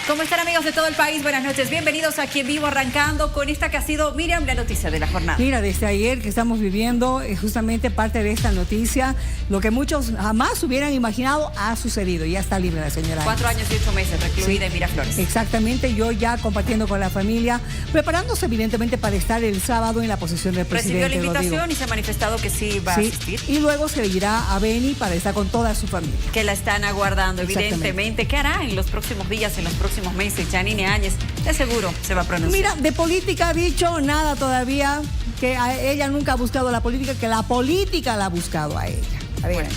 ¿Cómo están, amigos de todo el país? Buenas noches, bienvenidos aquí en vivo, arrancando con esta que ha sido, Miriam, la noticia de la jornada. Mira, desde ayer que estamos viviendo justamente parte de esta noticia, lo que muchos jamás hubieran imaginado ha sucedido. Ya está libre la señora. 4 años y 8 meses recluida en Miraflores. Exactamente, yo ya compartiendo con la familia, preparándose evidentemente para estar el sábado en la posesión del presidente. Recibió la invitación y se ha manifestado que sí va a asistir. Y luego se irá a Beni para estar con toda su familia. Que la están aguardando, evidentemente. ¿Qué hará en los próximos días, en los próximos meses? Janine Áñez, de seguro se va a pronunciar. Mira, de política ha dicho nada todavía, que ella nunca ha buscado la política, que la política la ha buscado a ella. Bueno,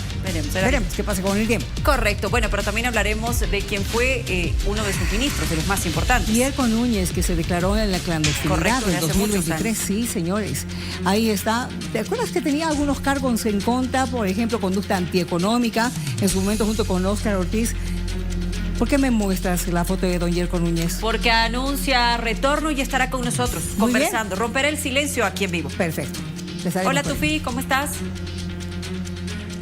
veremos qué pasa con el tiempo. Correcto, bueno, pero también hablaremos de quién fue uno de sus ministros, de los más importantes. Yerko Núñez, que se declaró en la clandestinidad. Correcto, del 2023. Sí, señores. Ahí está. ¿Te acuerdas que tenía algunos cargos en contra? Por ejemplo, conducta antieconómica, en su momento junto con Óscar Ortiz. ¿Por qué me muestras la foto de don Yerko Núñez? Porque anuncia retorno y estará con nosotros conversando. Romperá el silencio aquí en vivo. Perfecto. Hola, Tufi, ¿cómo estás?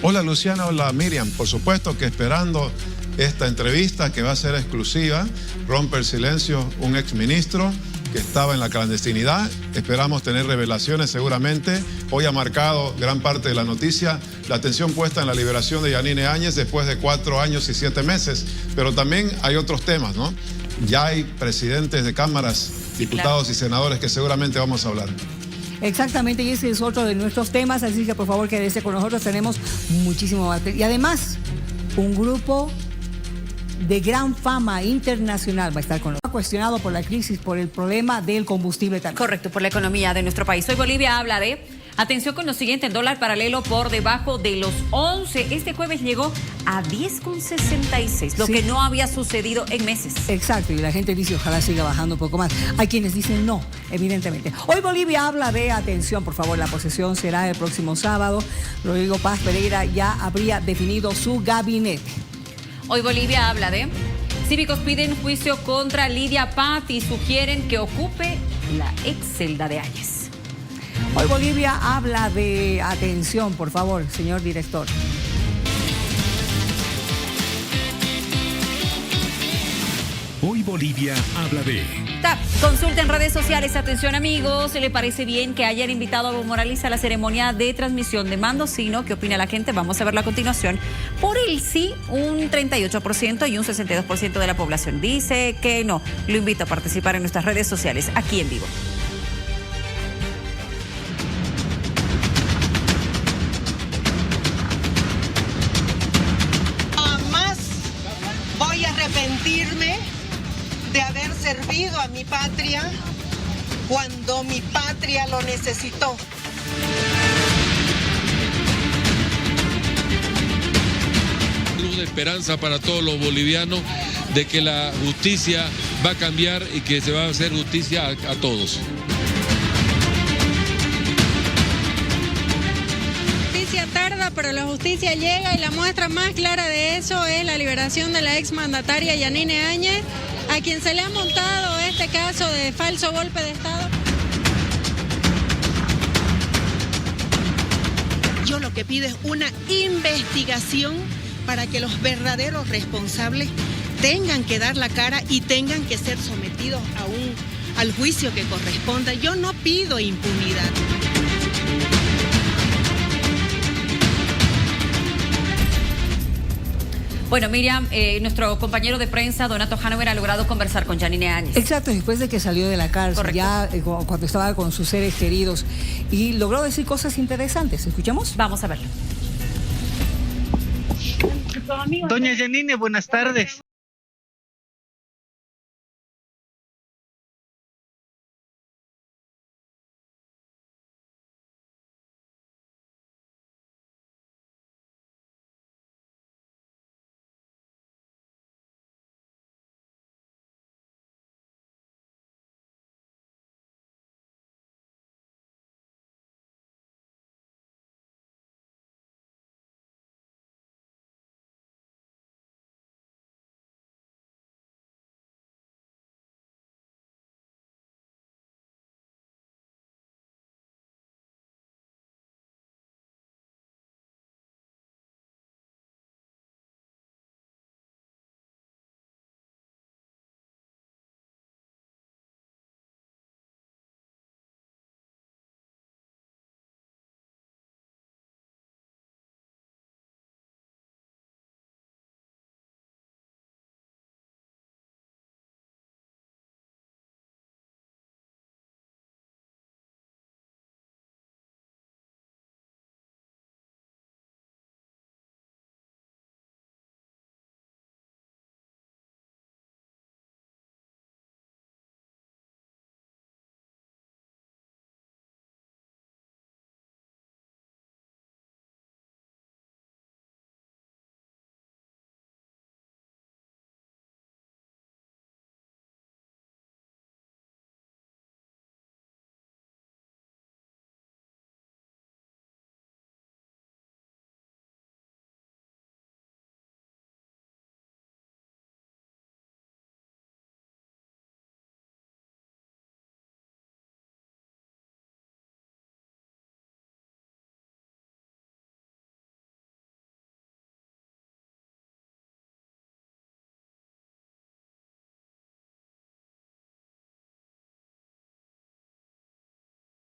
Hola, Luciana. Hola, Miriam. Por supuesto que esperando esta entrevista que va a ser exclusiva, rompe el silencio un exministro que estaba en la clandestinidad. Esperamos tener revelaciones seguramente. Hoy ha marcado gran parte de la noticia la atención puesta en la liberación de Janine Áñez después de 4 años y 7 meses. Pero también hay otros temas, ¿no? Ya hay presidentes de cámaras, diputados y senadores que seguramente vamos a hablar. Exactamente, y ese es otro de nuestros temas, así que por favor quédese con nosotros, tenemos muchísimo más. Y además, un grupo de gran fama internacional va a estar con nosotros. Cuestionado por la crisis, por el problema del combustible también. Correcto, por la economía de nuestro país. Hoy Bolivia habla de, atención con lo siguiente, el dólar paralelo por debajo de los 11. Este jueves llegó a 10,66, lo que no había sucedido en meses. Exacto, y la gente dice, ojalá siga bajando un poco más. Hay quienes dicen no, evidentemente. Hoy Bolivia habla de, atención, por favor, la posesión será el próximo sábado. Rodrigo Paz Pereira ya habría definido su gabinete. Hoy Bolivia habla de, cívicos piden juicio contra Lidia Paz y sugieren que ocupe la ex celda de Áñez. Hoy Bolivia habla de, atención, por favor, señor director. Hoy Bolivia habla de... Consulta en redes sociales, atención amigos, ¿le parece bien que hayan invitado a Evo Morales a la ceremonia de transmisión de mando? Si no, ¿qué opina la gente? Vamos a verlo a continuación. Por el sí, un 38% y un 62% de la población dice que no. Lo invito a participar en nuestras redes sociales, aquí en vivo. Jamás voy a arrepentirme de haber servido a mi patria cuando mi patria lo necesitó. Luz de esperanza para todos los bolivianos de que la justicia va a cambiar y que se va a hacer justicia a todos. Tarda, pero la justicia llega y la muestra más clara de eso es la liberación de la exmandataria Janine Áñez, a quien se le ha montado este caso de falso golpe de Estado. Yo lo que pido es una investigación para que los verdaderos responsables tengan que dar la cara y tengan que ser sometidos al juicio que corresponda. Yo no pido impunidad. Bueno, Miriam, nuestro compañero de prensa, Donato Hanover, ha logrado conversar con Janine Áñez. Exacto, después de que salió de la cárcel, correcto, ya cuando estaba con sus seres queridos, y logró decir cosas interesantes. ¿Escuchamos? Vamos a verlo. Doña Janine, buenas tardes.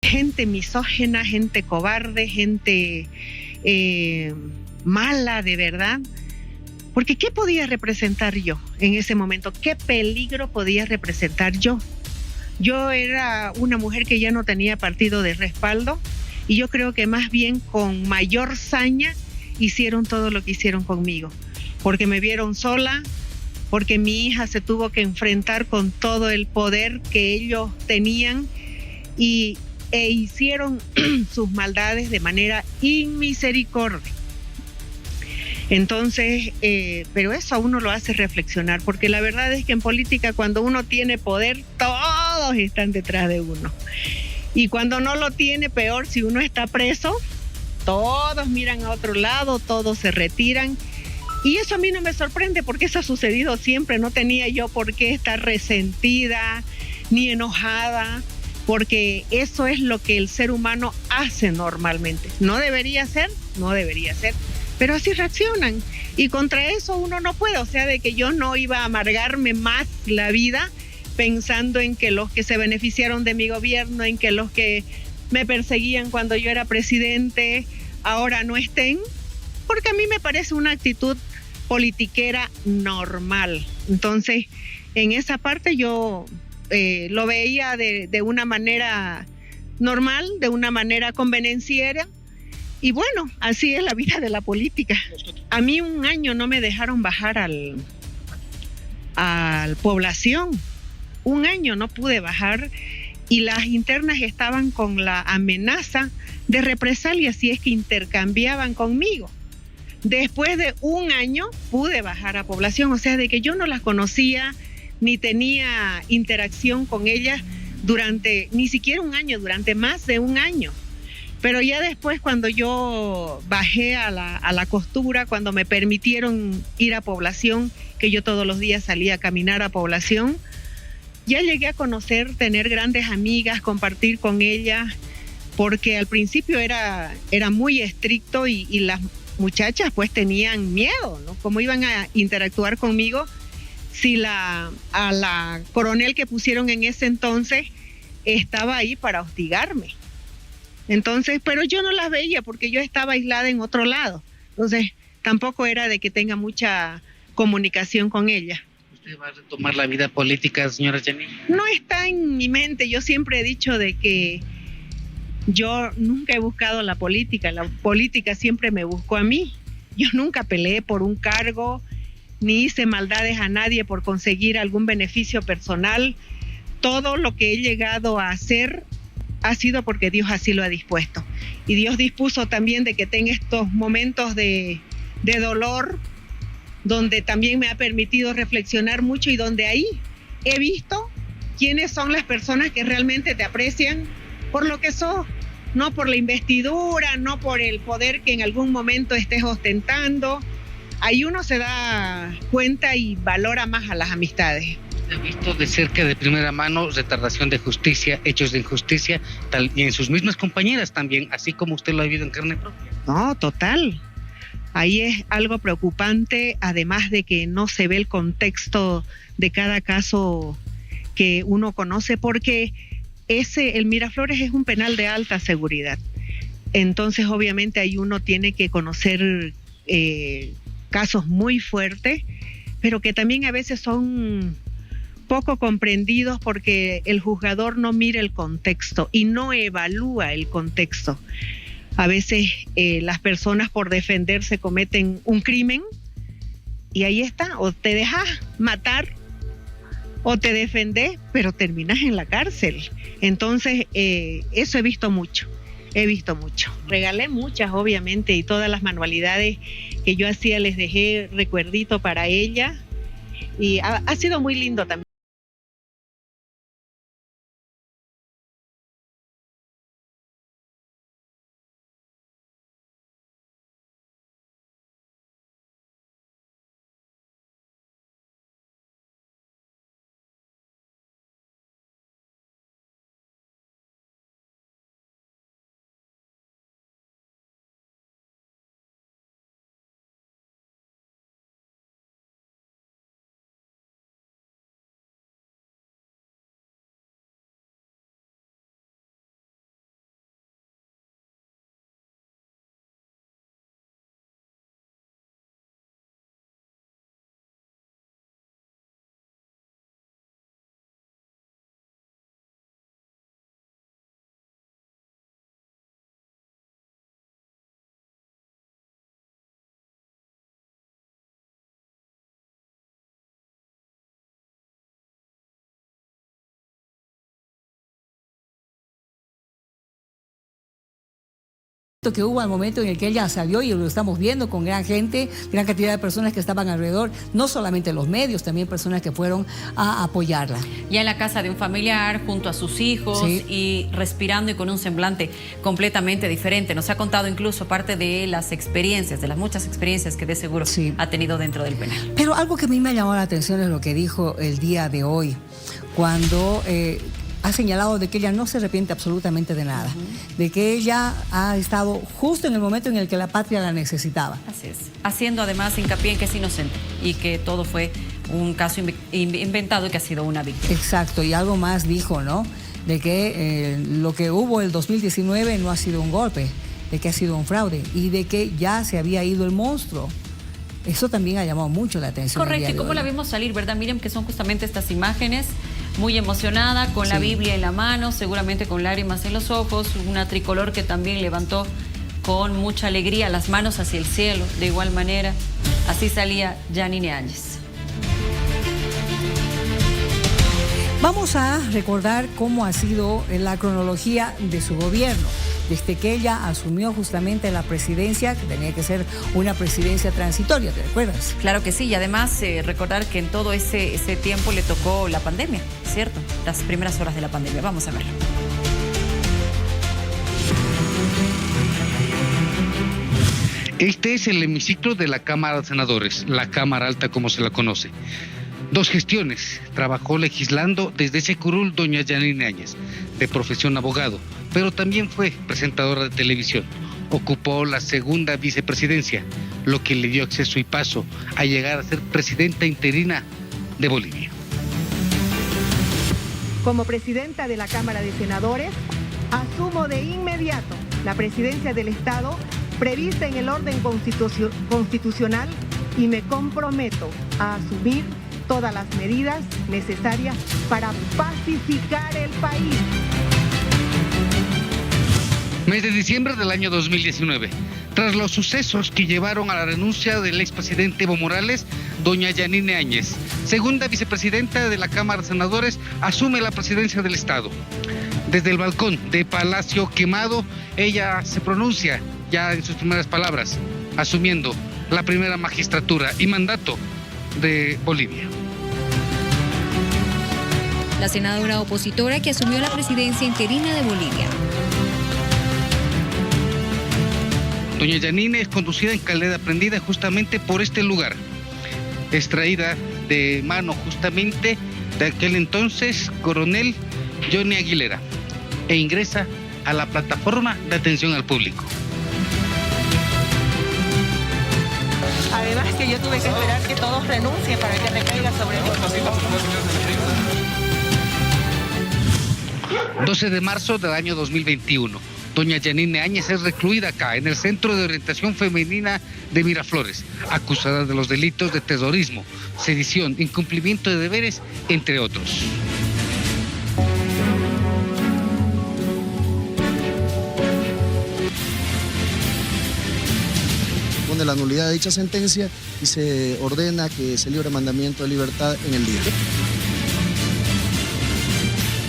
gente misógina, gente cobarde, gente mala de verdad. Porque ¿qué podía representar yo en ese momento? ¿Qué peligro podía representar yo? Yo era una mujer que ya no tenía partido de respaldo y yo creo que más bien con mayor saña hicieron todo lo que hicieron conmigo. Porque me vieron sola, porque mi hija se tuvo que enfrentar con todo el poder que ellos tenían e hicieron sus maldades de manera inmisericordia. Entonces, pero eso a uno lo hace reflexionar, porque la verdad es que en política cuando uno tiene poder, todos están detrás de uno. Y cuando no lo tiene, peor, si uno está preso, todos miran a otro lado, todos se retiran. Y eso a mí no me sorprende porque eso ha sucedido siempre. No tenía yo por qué estar resentida ni enojada, porque eso es lo que el ser humano hace normalmente. No debería ser, pero así reaccionan. Y contra eso uno no puede, o sea, de que yo no iba a amargarme más la vida pensando en que los que se beneficiaron de mi gobierno, en que los que me perseguían cuando yo era presidente, ahora no estén, porque a mí me parece una actitud politiquera normal. Entonces, en esa parte yo lo veía de una manera normal, de una manera convenenciera. Y bueno, así es la vida de la política. A mí 1 año no me dejaron bajar al población. 1 año no pude bajar y las internas estaban con la amenaza de represalia si es que intercambiaban conmigo. Después de 1 año pude bajar a población, o sea, de que yo no las conocía ni tenía interacción con ellas durante ni siquiera 1 año, durante más de 1 año. Pero ya después cuando yo bajé a la costura, cuando me permitieron ir a población, que yo todos los días salía a caminar a población, ya llegué a conocer, tener grandes amigas, compartir con ellas, porque al principio era muy estricto y las muchachas pues tenían miedo, ¿no? ¿Cómo iban a interactuar conmigo si a la coronel que pusieron en ese entonces estaba ahí para hostigarme? Entonces, pero yo no las veía porque yo estaba aislada en otro lado. Entonces, tampoco era de que tenga mucha comunicación con ella. ¿Usted va a retomar la vida política, señora Janine? No está en mi mente. Yo siempre he dicho de que yo nunca he buscado la política siempre me buscó a mí. Yo nunca peleé por un cargo, ni hice maldades a nadie por conseguir algún beneficio personal. Todo lo que he llegado a hacer ha sido porque Dios así lo ha dispuesto. Y Dios dispuso también de que tenga estos momentos de dolor, donde también me ha permitido reflexionar mucho y donde ahí he visto quiénes son las personas que realmente te aprecian por lo que sos, no por la investidura, no por el poder que en algún momento estés ostentando. Ahí uno se da cuenta y valora más a las amistades. He visto de cerca, de primera mano, retardación de justicia, hechos de injusticia, y en sus mismas compañeras también, así como usted lo ha vivido en carne propia. No, total. Ahí es algo preocupante, además de que no se ve el contexto de cada caso que uno conoce, porque el Miraflores es un penal de alta seguridad. Entonces, obviamente, ahí uno tiene que conocer casos muy fuertes, pero que también a veces son poco comprendidos porque el juzgador no mira el contexto y no evalúa el contexto. A veces las personas por defenderse cometen un crimen y ahí está, o te dejas matar o te defendés, pero terminas en la cárcel. Entonces, eso he visto mucho. Regalé muchas, obviamente, y todas las manualidades que yo hacía les dejé recuerdito para ella y ha sido muy lindo también. que hubo al momento en el que ella salió, y lo estamos viendo con gran gente, gran cantidad de personas que estaban alrededor, no solamente los medios, también personas que fueron a apoyarla. Ya en la casa de un familiar, junto a sus hijos, sí, y respirando y con un semblante completamente diferente. Nos ha contado incluso parte de las experiencias, de las muchas experiencias que de seguro sí ha tenido dentro del penal. Pero algo que a mí me ha llamado la atención es lo que dijo el día de hoy, cuando ha señalado de que ella no se arrepiente absolutamente de nada, de que ella ha estado justo en el momento en el que la patria la necesitaba. Así es, haciendo además hincapié en que es inocente y que todo fue un caso inventado y que ha sido una víctima. Exacto, y algo más dijo, ¿no? De que lo que hubo el 2019 no ha sido un golpe, de que ha sido un fraude y de que ya se había ido el monstruo. Eso también ha llamado mucho la atención. Correcto, y cómo la vimos salir, ¿verdad, Miriam? Que son justamente estas imágenes, muy emocionada, con la Biblia en la mano, seguramente con lágrimas en los ojos, una tricolor que también levantó con mucha alegría las manos hacia el cielo. De igual manera, así salía Yanine Áñez. Vamos a recordar cómo ha sido la cronología de su gobierno. Desde que ella asumió justamente la presidencia, que tenía que ser una presidencia transitoria, ¿te recuerdas? Claro que sí, y además recordar que en todo ese tiempo le tocó la pandemia, ¿cierto? Las primeras horas de la pandemia. Vamos a verlo. Este es el hemiciclo de la Cámara de Senadores, la Cámara Alta como se la conoce. 2 gestiones. Trabajó legislando desde ese curul doña Yanine Áñez, de profesión abogado, pero también fue presentadora de televisión. Ocupó la segunda vicepresidencia, lo que le dio acceso y paso a llegar a ser presidenta interina de Bolivia. Como presidenta de la Cámara de Senadores, asumo de inmediato la presidencia del Estado prevista en el orden constitucional y me comprometo a asumir todas las medidas necesarias para pacificar el país. Mes de diciembre del año 2019. Tras los sucesos que llevaron a la renuncia del expresidente Evo Morales, doña Yanine Áñez, segunda vicepresidenta de la Cámara de Senadores, asume la presidencia del Estado. Desde el balcón de Palacio Quemado, ella se pronuncia ya en sus primeras palabras, asumiendo la primera magistratura y mandato de Bolivia. La senadora opositora que asumió la presidencia interina de Bolivia. Doña Yanine es conducida en calidad prendida justamente por este lugar, extraída de mano justamente de aquel entonces coronel Johnny Aguilera, e ingresa a la plataforma de atención al público. Además que yo tuve que esperar que todos renuncien para que recaiga sobre mí. 12 de marzo del año 2021. Doña Yanine Áñez es recluida acá, en el Centro de Orientación Femenina de Miraflores, acusada de los delitos de terrorismo, sedición, incumplimiento de deberes, entre otros. Pone la nulidad de dicha sentencia y se ordena que se libre mandamiento de libertad en el día.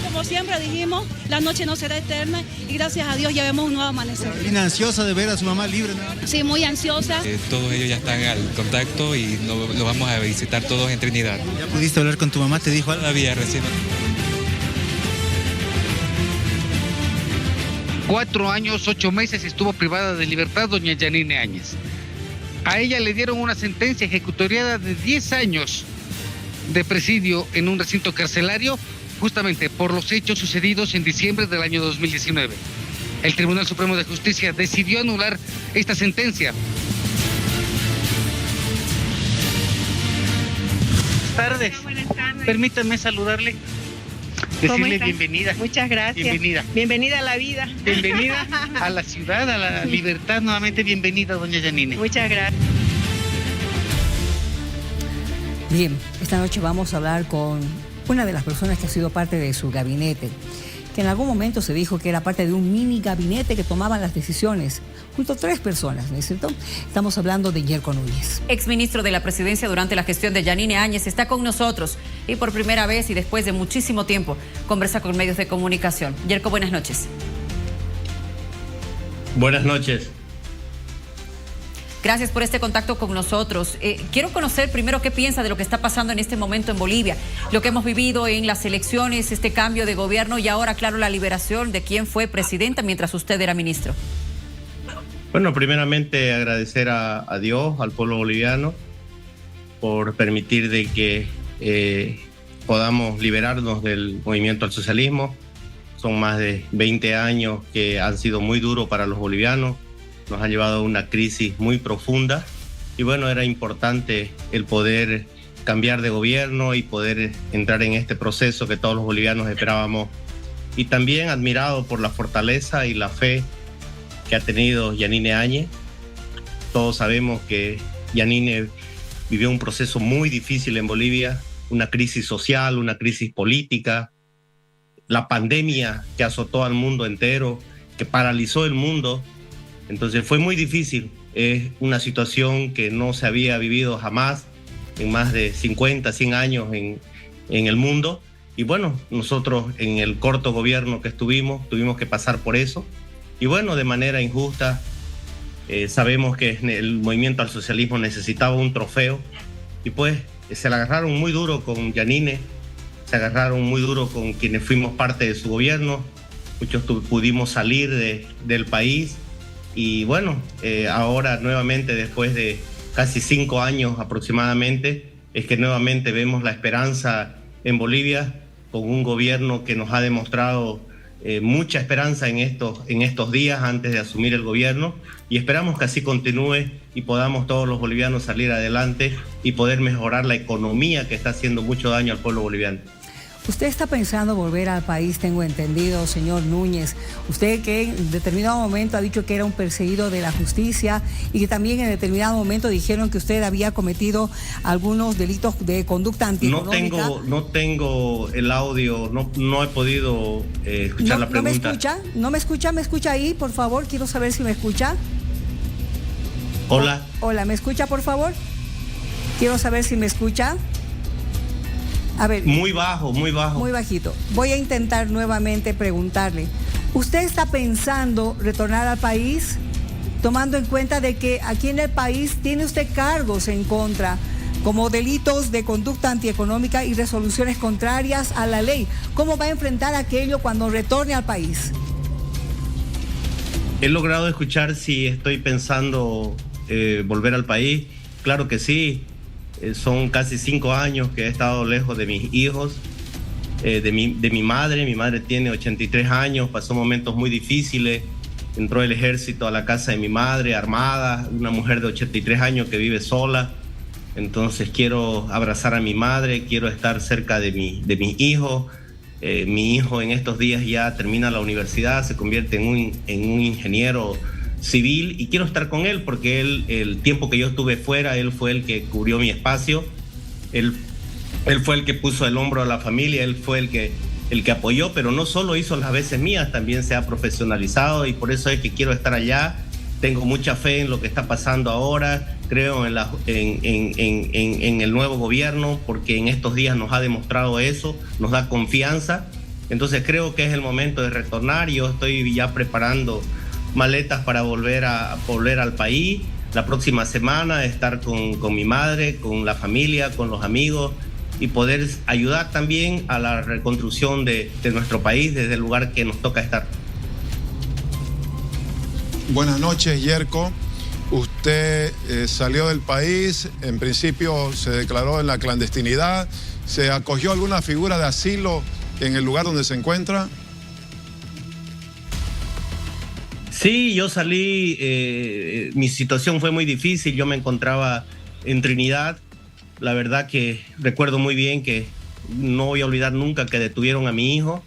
Como siempre dijimos, la noche no será eterna y gracias a Dios ya vemos un nuevo amanecer. ¿Viene ansiosa de ver a su mamá libre? Sí, muy ansiosa. Todos ellos ya están al contacto y lo vamos a visitar todos en Trinidad. ¿Ya pudiste hablar con tu mamá? ¿Te dijo algo? Todavía recién. 4 años, 8 meses estuvo privada de libertad doña Yanine Áñez. A ella le dieron una sentencia ejecutoriada de 10 años de presidio en un recinto carcelario, justamente por los hechos sucedidos en diciembre del año 2019. El Tribunal Supremo de Justicia decidió anular esta sentencia. Buenas tardes. Permítame saludarle. Decirle bienvenida. Muchas gracias. Bienvenida. Bienvenida a la vida. Bienvenida a la ciudad, a la libertad. Nuevamente bienvenida, doña Yanine. Muchas gracias. Bien, esta noche vamos a hablar con una de las personas que ha sido parte de su gabinete, que en algún momento se dijo que era parte de un mini gabinete que tomaban las decisiones, junto a 3 personas, ¿no es cierto? Estamos hablando de Yerko Núñez. Exministro de la Presidencia durante la gestión de Yanine Áñez está con nosotros y por primera vez y después de muchísimo tiempo conversa con medios de comunicación. Yerko, buenas noches. Buenas noches. Gracias por este contacto con nosotros. Quiero conocer primero qué piensa de lo que está pasando en este momento en Bolivia, lo que hemos vivido en las elecciones, este cambio de gobierno y ahora, claro, la liberación de quien fue presidenta mientras usted era ministro. Bueno, primeramente agradecer a Dios, al pueblo boliviano, por permitir de que podamos liberarnos del movimiento al socialismo. Son más de 20 años que han sido muy duros para los bolivianos. Nos ha llevado a una crisis muy profunda y bueno, era importante el poder cambiar de gobierno y poder entrar en este proceso que todos los bolivianos esperábamos. Y también admirado por la fortaleza y la fe que ha tenido Yanine Áñez. Todos sabemos que Yanine vivió un proceso muy difícil en Bolivia, una crisis social, una crisis política, la pandemia que azotó al mundo entero, que paralizó el mundo. Entonces fue muy difícil, es una situación que no se había vivido jamás en más de 50, 100 años en el mundo. Y bueno, nosotros en el corto gobierno que tuvimos que pasar por eso. Y bueno, de manera injusta, sabemos que el movimiento al socialismo necesitaba un trofeo y pues se la agarraron muy duro con Yanine, se agarraron muy duro con quienes fuimos parte de su gobierno. Muchos pudimos salir del país. Y bueno, ahora nuevamente, después de casi 5 años aproximadamente, es que nuevamente vemos la esperanza en Bolivia con un gobierno que nos ha demostrado mucha esperanza en estos días antes de asumir el gobierno, y esperamos que así continúe y podamos todos los bolivianos salir adelante y poder mejorar la economía que está haciendo mucho daño al pueblo boliviano. Usted está pensando volver al país, tengo entendido, señor Núñez. Usted que en determinado momento ha dicho que era un perseguido de la justicia y que también en determinado momento dijeron que usted había cometido algunos delitos de conducta antieconómica. No tengo el audio, no he podido escuchar la pregunta. ¿No me escucha? ¿Me escucha ahí, por favor? Quiero saber si me escucha. Hola. Hola, ¿me escucha, por favor? Quiero saber si me escucha. A ver, muy bajo. Muy bajito. Voy a intentar nuevamente preguntarle. ¿Usted está pensando retornar al país, tomando en cuenta de que aquí en el país tiene usted cargos en contra, como delitos de conducta antieconómica y resoluciones contrarias a la ley? ¿Cómo va a enfrentar aquello cuando retorne al país? He logrado escuchar si estoy pensando volver al país. Claro que sí. Son casi 5 años que he estado lejos de mis hijos, de mi madre. Mi madre tiene 83 años, pasó momentos muy difíciles. Entró el ejército a la casa de mi madre, armada, una mujer de 83 años que vive sola. Entonces quiero abrazar a mi madre, quiero estar cerca de mis hijos. Mi hijo en estos días ya termina la universidad, se convierte en un ingeniero civil y quiero estar con él porque el tiempo que yo estuve fuera, él fue el que cubrió mi espacio, él fue el que puso el hombro a la familia, él fue el que apoyó, pero no solo hizo las veces mías, también se ha profesionalizado y por eso es que quiero estar allá. Tengo mucha fe en lo que está pasando ahora, creo en el nuevo gobierno porque en estos días nos ha demostrado eso, nos da confianza, entonces creo que es el momento de retornar. Yo estoy ya preparando maletas para volver al país. La próxima semana estar con mi madre, con la familia, con los amigos y poder ayudar también a la reconstrucción de nuestro país desde el lugar que nos toca estar. Buenas noches, Yerko. Usted salió del país, en principio se declaró en la clandestinidad. ¿Se acogió alguna figura de asilo en el lugar donde se encuentra? Sí, yo salí, mi situación fue muy difícil, yo me encontraba en Trinidad. La verdad que recuerdo muy bien que no voy a olvidar nunca que detuvieron a mi hijo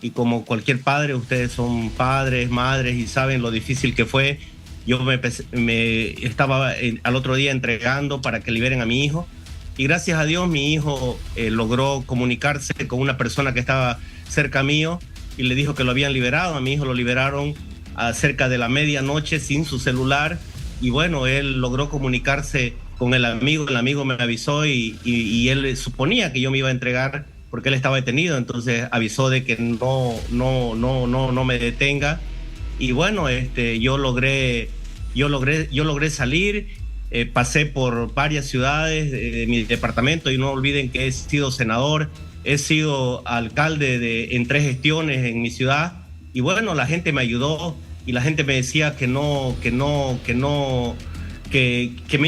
y como cualquier padre, ustedes son padres, madres y saben lo difícil que fue. Yo me estaba al otro día entregando para que liberen a mi hijo y gracias a Dios mi hijo logró comunicarse con una persona que estaba cerca mío y le dijo que lo habían liberado. A mi hijo lo liberaron a cerca de la medianoche sin su celular y bueno, él logró comunicarse con el amigo me avisó y él suponía que yo me iba a entregar porque él estaba detenido, entonces avisó de que no me detenga y bueno, yo logré salir. Pasé por varias ciudades de mi departamento y no olviden que he sido senador, he sido alcalde en 3 gestiones en mi ciudad y bueno, la gente me ayudó y la gente me decía que me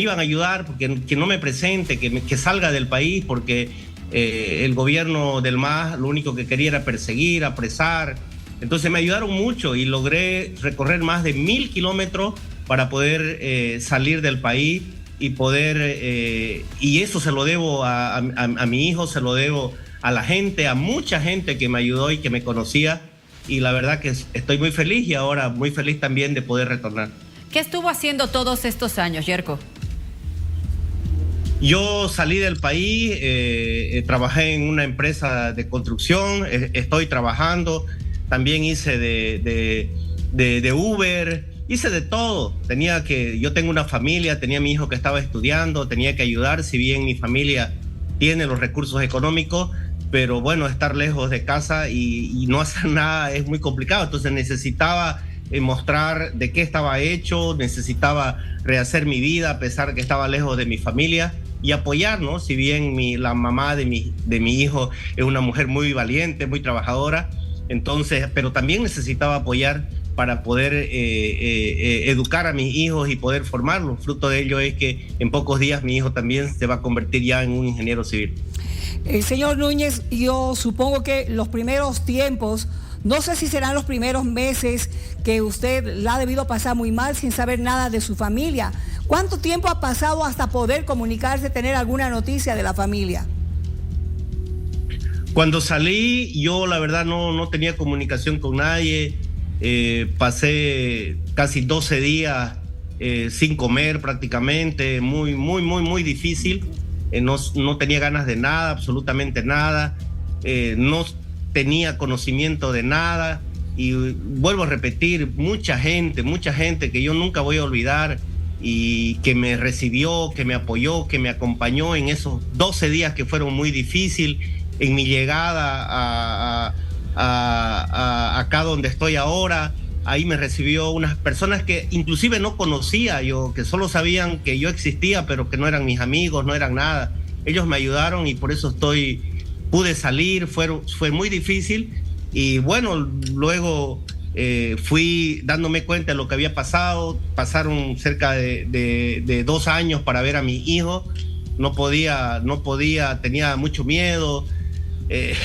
iban a ayudar, que no me presente, que salga del país porque el gobierno del MAS lo único que quería era perseguir, apresar. Entonces me ayudaron mucho y logré recorrer más de 1000 kilómetros para poder salir del país y poder, y eso se lo debo a mi hijo, se lo debo a la gente, a mucha gente que me ayudó y que me conocía, y la verdad que estoy muy feliz y ahora muy feliz también de poder retornar. ¿Qué estuvo haciendo todos estos años, Yerko? Yo salí del país, trabajé en una empresa de construcción, estoy trabajando, también hice de Uber. Hice de todo, yo tengo una familia, tenía a mi hijo que estaba estudiando, tenía que ayudar, si bien mi familia tiene los recursos económicos, pero bueno, estar lejos de casa y no hacer nada es muy complicado, entonces necesitaba mostrar de qué estaba hecho, necesitaba rehacer mi vida a pesar de que estaba lejos de mi familia y apoyar, ¿no? Si bien la mamá de mi hijo es una mujer muy valiente, muy trabajadora, entonces, pero también necesitaba apoyar para poder educar a mis hijos y poder formarlos. Fruto de ello es que en pocos días mi hijo también se va a convertir ya en un ingeniero civil. Señor Núñez, yo supongo que los primeros tiempos, no sé si serán los primeros meses que usted la ha debido pasar muy mal sin saber nada de su familia. ¿Cuánto tiempo ha pasado hasta poder comunicarse, tener alguna noticia de la familia? Cuando salí, yo la verdad no tenía comunicación con nadie. Pasé casi 12 días sin comer prácticamente, muy difícil. No tenía ganas de nada, absolutamente nada. No tenía conocimiento de nada. Y vuelvo a repetir, mucha gente que yo nunca voy a olvidar y que me recibió, que me apoyó, que me acompañó en esos 12 días que fueron muy difíciles en mi llegada acá donde estoy ahora. Ahí me recibió unas personas que inclusive no conocía yo, que solo sabían que yo existía, pero que no eran mis amigos, no eran nada. Ellos me ayudaron y por eso pude salir, fue muy difícil y bueno, luego fui dándome cuenta de lo que había pasado. Pasaron cerca de 2 años para ver a mi hijo, no podía, tenía mucho miedo.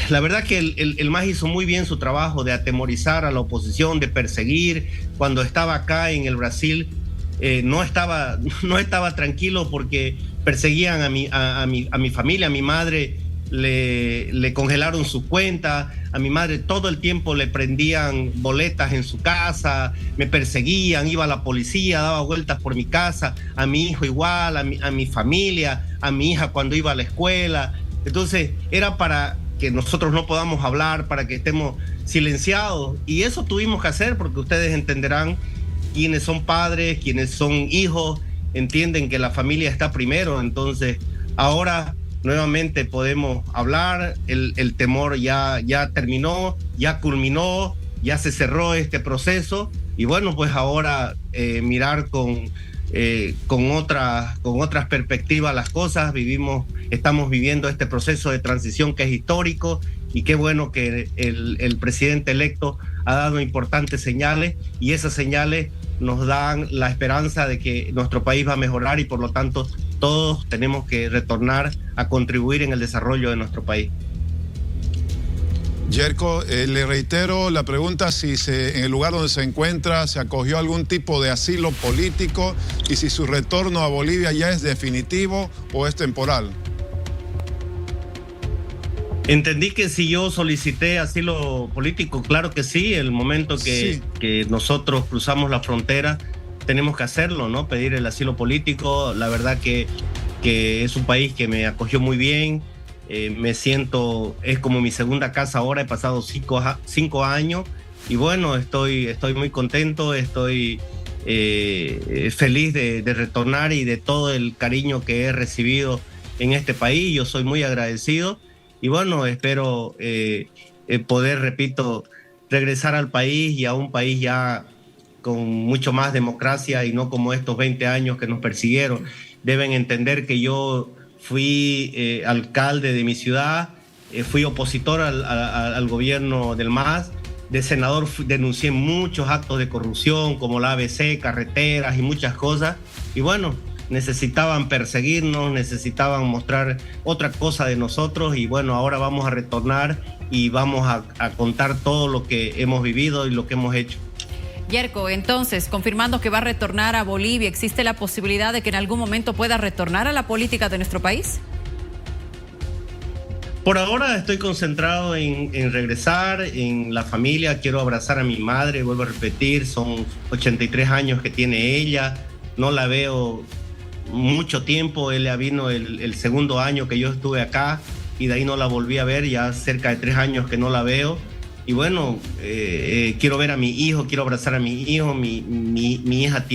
La verdad que el MAS hizo muy bien su trabajo de atemorizar a la oposición, de perseguir. Cuando estaba acá en el Brasil, no estaba tranquilo porque perseguían a mi familia. A mi madre le congelaron su cuenta, a mi madre todo el tiempo le prendían boletas en su casa, me perseguían, iba a la policía, daba vueltas por mi casa, a mi hijo igual, a mi familia, a mi hija cuando iba a la escuela. Entonces era para que nosotros no podamos hablar, para que estemos silenciados, y eso tuvimos que hacer porque ustedes entenderán, quienes son padres, quienes son hijos, entienden que la familia está primero. Entonces ahora nuevamente podemos hablar, el temor ya terminó, ya culminó, ya se cerró este proceso y bueno, pues ahora mirar con otras perspectivas las cosas. Estamos viviendo este proceso de transición que es histórico y qué bueno que el presidente electo ha dado importantes señales y esas señales nos dan la esperanza de que nuestro país va a mejorar y por lo tanto todos tenemos que retornar a contribuir en el desarrollo de nuestro país. Yerko, le reitero la pregunta si en el lugar donde se encuentra se acogió algún tipo de asilo político y si su retorno a Bolivia ya es definitivo o es temporal. Entendí que si yo solicité asilo político, claro que sí, el momento que nosotros cruzamos la frontera tenemos que hacerlo, ¿no? Pedir el asilo político. La verdad que es un país que me acogió muy bien. Me siento, es como mi segunda casa ahora, he pasado 5 años y bueno, estoy muy contento, estoy feliz de retornar y de todo el cariño que he recibido en este país. Yo soy muy agradecido y bueno, espero poder, repito, regresar al país y a un país ya con mucho más democracia y no como estos 20 años que nos persiguieron. Deben entender que yo fui alcalde de mi ciudad, fui opositor al gobierno del MAS, de senador denuncié muchos actos de corrupción como la ABC, carreteras y muchas cosas, y bueno, necesitaban perseguirnos, necesitaban mostrar otra cosa de nosotros, y bueno, ahora vamos a retornar y vamos a contar todo lo que hemos vivido y lo que hemos hecho. Yerko, entonces, confirmando que va a retornar a Bolivia, ¿existe la posibilidad de que en algún momento pueda retornar a la política de nuestro país? Por ahora estoy concentrado en regresar, en la familia, quiero abrazar a mi madre, vuelvo a repetir, son 83 años que tiene ella, no la veo mucho tiempo, ella vino el segundo año que yo estuve acá y de ahí no la volví a ver, ya cerca de 3 años que no la veo. Y bueno, quiero ver a mi hijo, quiero abrazar a mi hijo, mi hija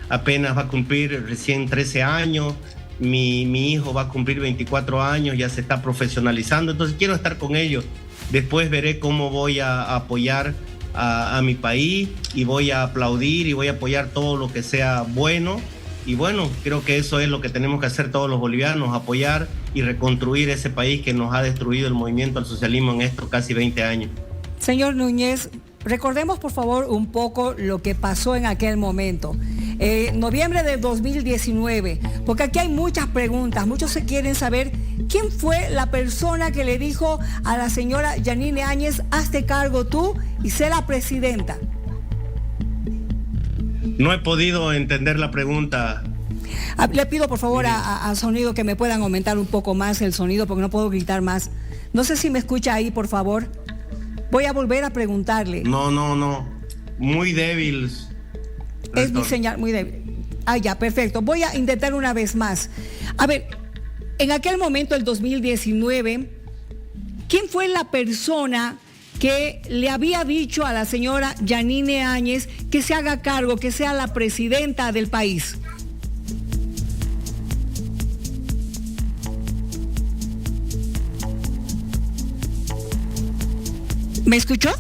apenas va a cumplir recién 13 años, mi hijo va a cumplir 24 años, ya se está profesionalizando, entonces quiero estar con ellos. Después veré cómo voy a apoyar a mi país y voy a aplaudir y voy a apoyar todo lo que sea bueno. Y bueno, creo que eso es lo que tenemos que hacer todos los bolivianos, apoyar y reconstruir ese país que nos ha destruido el movimiento al socialismo en estos casi 20 años. Señor Núñez, recordemos por favor un poco lo que pasó en aquel momento. Noviembre de 2019, porque aquí hay muchas preguntas, muchos se quieren saber quién fue la persona que le dijo a la señora Yanine Áñez, hazte cargo tú y sé la presidenta. No he podido entender la pregunta. Le pido por favor a sonido que me puedan aumentar un poco más el sonido porque no puedo gritar más. No sé si me escucha ahí, por favor. Voy a volver a preguntarle. No. Muy débil. Es mi señal, muy débil. Ah, ya, perfecto. Voy a intentar una vez más. A ver, en aquel momento, el 2019, ¿quién fue la persona que le había dicho a la señora Yanine Áñez que se haga cargo, que sea la presidenta del país? ¿Me escuchó?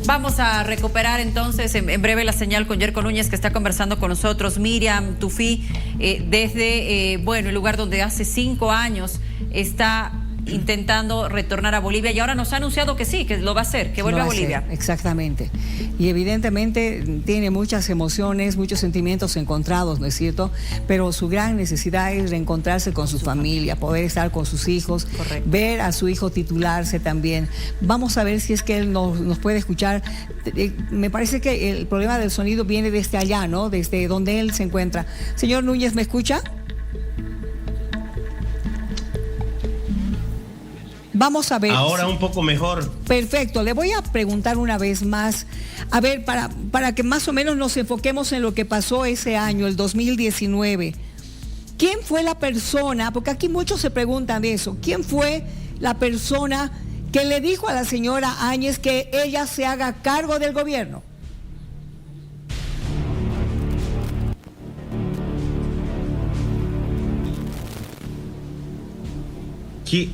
Vamos a recuperar entonces en breve la señal con Yerko Núñez, que está conversando con nosotros. Miriam Tufí, desde el lugar donde hace 5 años está intentando retornar a Bolivia y ahora nos ha anunciado que sí, que lo va a hacer, que vuelve a Bolivia. Exactamente. Y evidentemente tiene muchas emociones, muchos sentimientos encontrados, ¿no es cierto? Pero su gran necesidad es reencontrarse con su familia, poder estar con sus hijos, correcto, ver a su hijo titularse también. Vamos a ver si es que él nos puede escuchar. Me parece que el problema del sonido viene desde allá, ¿no? Desde donde él se encuentra. Señor Núñez, ¿me escucha? Vamos a ver. Ahora un poco mejor. Perfecto. Le voy a preguntar una vez más, a ver, para que más o menos nos enfoquemos en lo que pasó ese año, el 2019. ¿Quién fue la persona? Porque aquí muchos se preguntan de eso. ¿Quién fue la persona que le dijo a la señora Áñez que ella se haga cargo del gobierno? ¿Qué?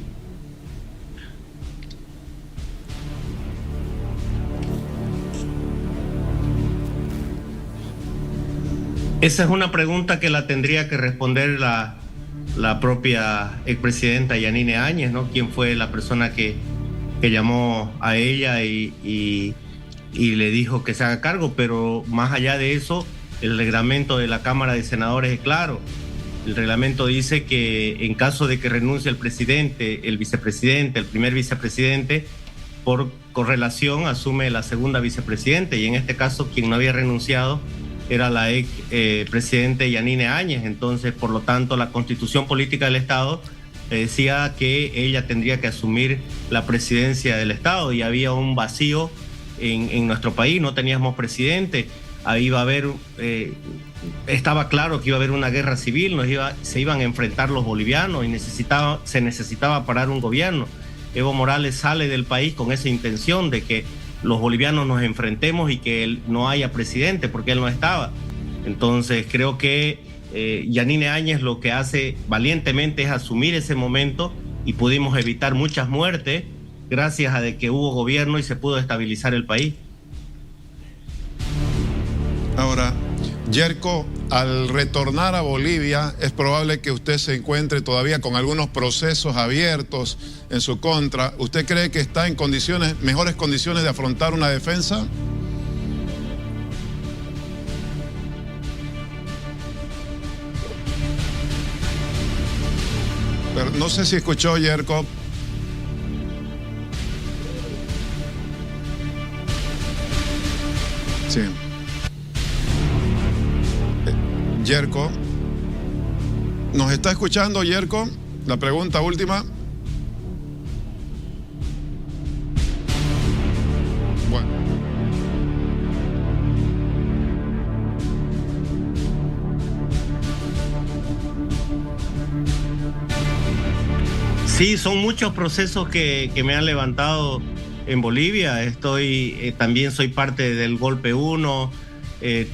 Esa es una pregunta que la tendría que responder la propia expresidenta Yanine Áñez, ¿no? ¿Quién fue la persona que llamó a ella y le dijo que se haga cargo? Pero más allá de eso, el reglamento de la Cámara de Senadores es claro. El reglamento dice que en caso de que renuncie el presidente, el vicepresidente, el primer vicepresidente, por correlación asume la segunda vicepresidente, y en este caso quien no había renunciado era la ex presidente Yanine Áñez. Entonces, por lo tanto, la Constitución Política del Estado decía que ella tendría que asumir la presidencia del Estado, y había un vacío en nuestro país, no teníamos presidente. Ahí iba a haber, estaba claro que iba a haber una guerra civil, se iban a enfrentar los bolivianos y se necesitaba parar un gobierno. Evo Morales sale del país con esa intención de que los bolivianos nos enfrentemos y que él no haya presidente, porque él no estaba. Entonces creo que Yanine Áñez lo que hace valientemente es asumir ese momento, y pudimos evitar muchas muertes gracias a de que hubo gobierno y se pudo estabilizar el país. Ahora, Yerko, al retornar a Bolivia, es probable que usted se encuentre todavía con algunos procesos abiertos en su contra. ¿Usted cree que está en mejores condiciones de afrontar una defensa? Pero no sé si escuchó, Yerko. Sí. Yerko, ¿nos está escuchando, Yerko? La pregunta última. Bueno. Sí, son muchos procesos que me han levantado en Bolivia. También soy parte del Golpe 1.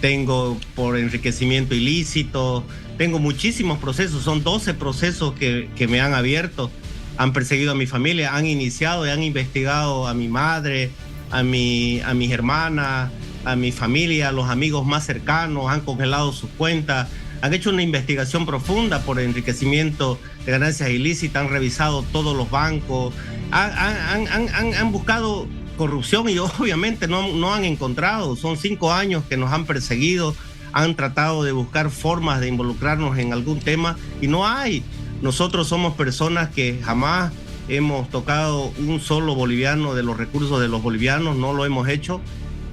Tengo por enriquecimiento ilícito, tengo muchísimos procesos, son 12 procesos que me han abierto, han perseguido a mi familia, han iniciado y han investigado a mi madre, a mis hermanas, a mi familia, a los amigos más cercanos, han congelado sus cuentas, han hecho una investigación profunda por enriquecimiento de ganancias ilícitas, han revisado todos los bancos, han buscado corrupción y obviamente no han encontrado. Son 5 años que nos han perseguido, han tratado de buscar formas de involucrarnos en algún tema y no hay. Nosotros somos personas que jamás hemos tocado un solo boliviano de los recursos de los bolivianos, no lo hemos hecho,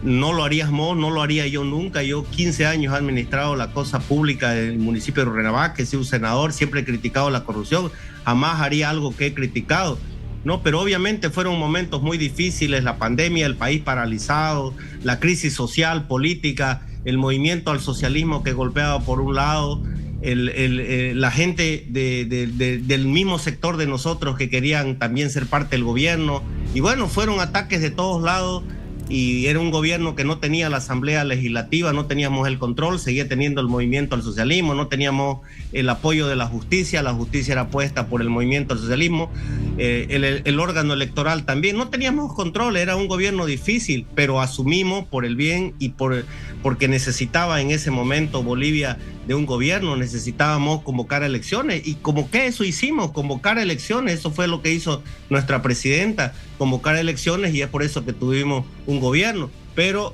no lo haríamos, no lo haría yo nunca. Yo 15 años he administrado la cosa pública del municipio de Urrenabá, que soy un senador, siempre he criticado la corrupción, jamás haría algo que he criticado. No, pero obviamente fueron momentos muy difíciles, la pandemia, el país paralizado, la crisis social, política, el movimiento al socialismo que golpeaba por un lado, la gente del mismo sector de nosotros que querían también ser parte del gobierno. Y bueno, fueron ataques de todos lados y era un gobierno que no tenía la asamblea legislativa, no teníamos el control, seguía teniendo el movimiento al socialismo, no teníamos el apoyo de la justicia era puesta por el movimiento al socialismo, el órgano electoral también, no teníamos control, era un gobierno difícil, pero asumimos por el bien y porque necesitaba en ese momento Bolivia de un gobierno, necesitábamos convocar elecciones y como que eso hicimos, convocar elecciones, eso fue lo que hizo nuestra presidenta, convocar elecciones y es por eso que tuvimos un gobierno, pero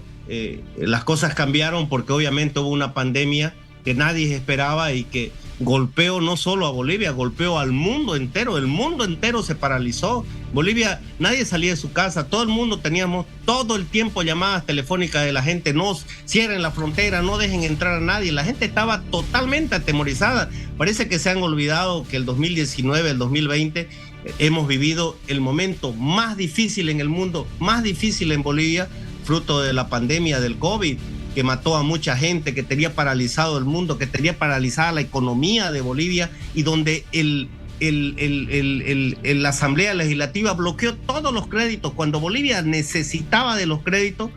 las cosas cambiaron porque obviamente hubo una pandemia que nadie esperaba y que golpeó no solo a Bolivia, golpeó al mundo entero, el mundo entero se paralizó. Bolivia, nadie salía de su casa, todo el mundo teníamos todo el tiempo llamadas telefónicas de la gente, no cierren la frontera, no dejen entrar a nadie, la gente estaba totalmente atemorizada. Parece que se han olvidado que el 2019, el 2020, hemos vivido el momento más difícil en el mundo, más difícil en Bolivia, fruto de la pandemia del COVID, que mató a mucha gente, que tenía paralizado el mundo, que tenía paralizada la economía de Bolivia y donde la Asamblea Legislativa bloqueó todos los créditos cuando Bolivia necesitaba de los créditos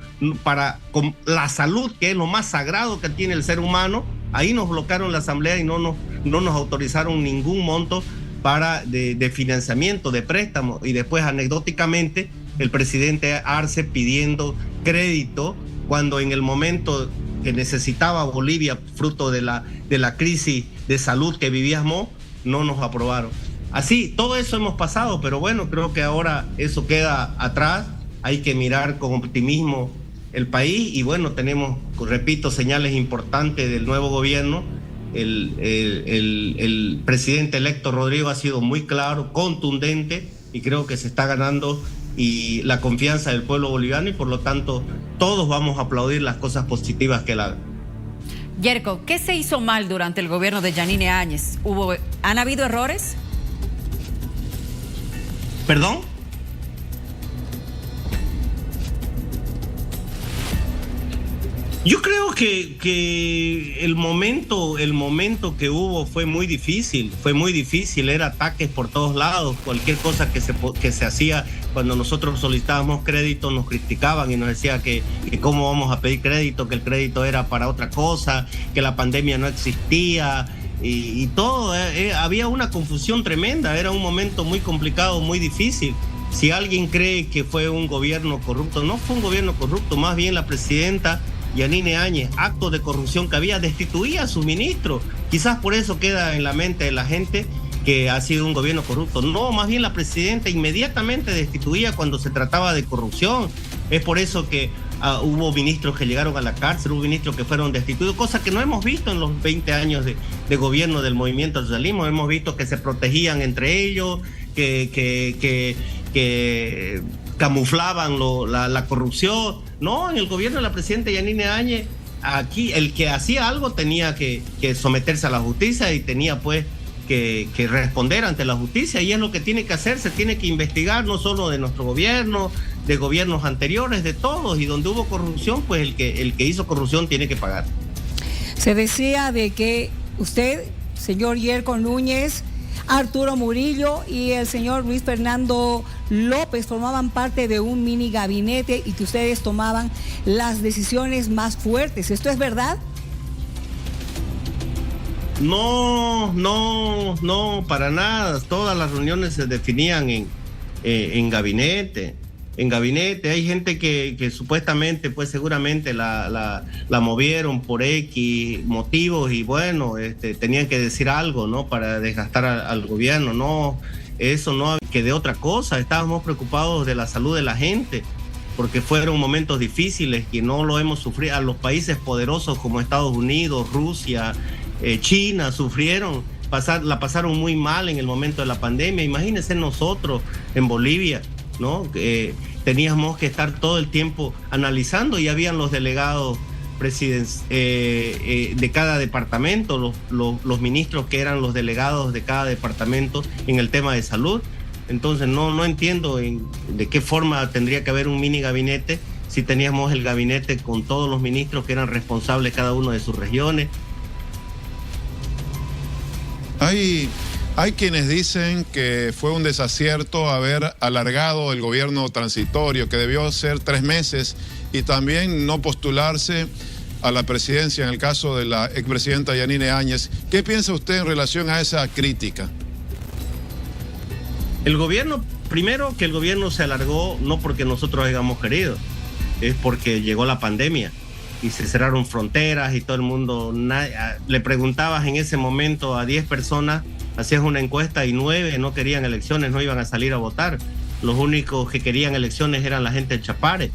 con la salud, que es lo más sagrado que tiene el ser humano. Ahí nos bloquearon la Asamblea y no nos autorizaron ningún monto de financiamiento, de préstamo. Y después, anecdóticamente, el presidente Arce pidiendo crédito cuando en el momento que necesitaba Bolivia, fruto de la crisis de salud que vivíamos, no nos aprobaron. Así, todo eso hemos pasado, pero bueno, creo que ahora eso queda atrás, hay que mirar con optimismo el país y bueno, tenemos, repito, señales importantes del nuevo gobierno. El presidente electo Rodrigo ha sido muy claro, contundente y creo que se está ganando y la confianza del pueblo boliviano y por lo tanto todos vamos a aplaudir las cosas positivas que él haga. Yerko, ¿qué se hizo mal durante el gobierno de Yanine Áñez? ¿Han habido errores? ¿Perdón? Yo creo que el momento que hubo fue muy difícil, era ataques por todos lados, cualquier cosa que se hacía cuando nosotros solicitábamos crédito nos criticaban y nos decía que cómo vamos a pedir crédito, que el crédito era para otra cosa, que la pandemia no existía y todo, había una confusión tremenda, era un momento muy complicado, muy difícil. Si alguien cree que fue un gobierno corrupto, no fue un gobierno corrupto, más bien la presidenta Yanine Áñez, actos de corrupción que había, destituía a su ministro. Quizás por eso queda en la mente de la gente que ha sido un gobierno corrupto. No, más bien la presidenta inmediatamente destituía cuando se trataba de corrupción. Es por eso que hubo ministros que llegaron a la cárcel, hubo ministros que fueron destituidos, cosa que no hemos visto en los 20 años de gobierno del movimiento al socialismo. Hemos visto que se protegían entre ellos, que camuflaban la corrupción. No, en el gobierno de la presidenta Yanine Áñez, aquí el que hacía algo tenía que someterse a la justicia y tenía pues que responder ante la justicia, y es lo que tiene que hacer. Se tiene que investigar no solo de nuestro gobierno, de gobiernos anteriores, de todos, y donde hubo corrupción, pues el que hizo corrupción tiene que pagar. Se decía de que usted, señor Yerko Núñez, Arturo Murillo y el señor Luis Fernando López formaban parte de un mini gabinete y que ustedes tomaban las decisiones más fuertes. ¿Esto es verdad? No, para nada. Todas las reuniones se definían en gabinete. En gabinete hay gente que supuestamente, pues seguramente la movieron por X motivos y bueno, tenían que decir algo, ¿no? Para desgastar al gobierno. No, eso no, que de otra cosa. Estábamos preocupados de la salud de la gente, porque fueron momentos difíciles que no lo hemos sufrido. A los países poderosos como Estados Unidos, Rusia, China sufrieron, la pasaron muy mal en el momento de la pandemia. Imagínense nosotros en Bolivia, ¿no? Teníamos que estar todo el tiempo analizando, y habían los delegados de cada departamento, los ministros que eran los delegados de cada departamento en el tema de salud. Entonces no entiendo de qué forma tendría que haber un mini gabinete si teníamos el gabinete con todos los ministros que eran responsables cada uno de sus regiones. Hay quienes dicen que fue un desacierto haber alargado el gobierno transitorio, que debió ser 3 meses, y también no postularse a la presidencia en el caso de la expresidenta Yanine Áñez. ¿Qué piensa usted en relación a esa crítica? El gobierno, primero que el gobierno se alargó no porque nosotros hayamos querido, es porque llegó la pandemia y se cerraron fronteras y todo el mundo, le preguntabas en ese momento a 10 personas, hacías una encuesta y 9 no querían elecciones, no iban a salir a votar. Los únicos que querían elecciones eran la gente de Chapare.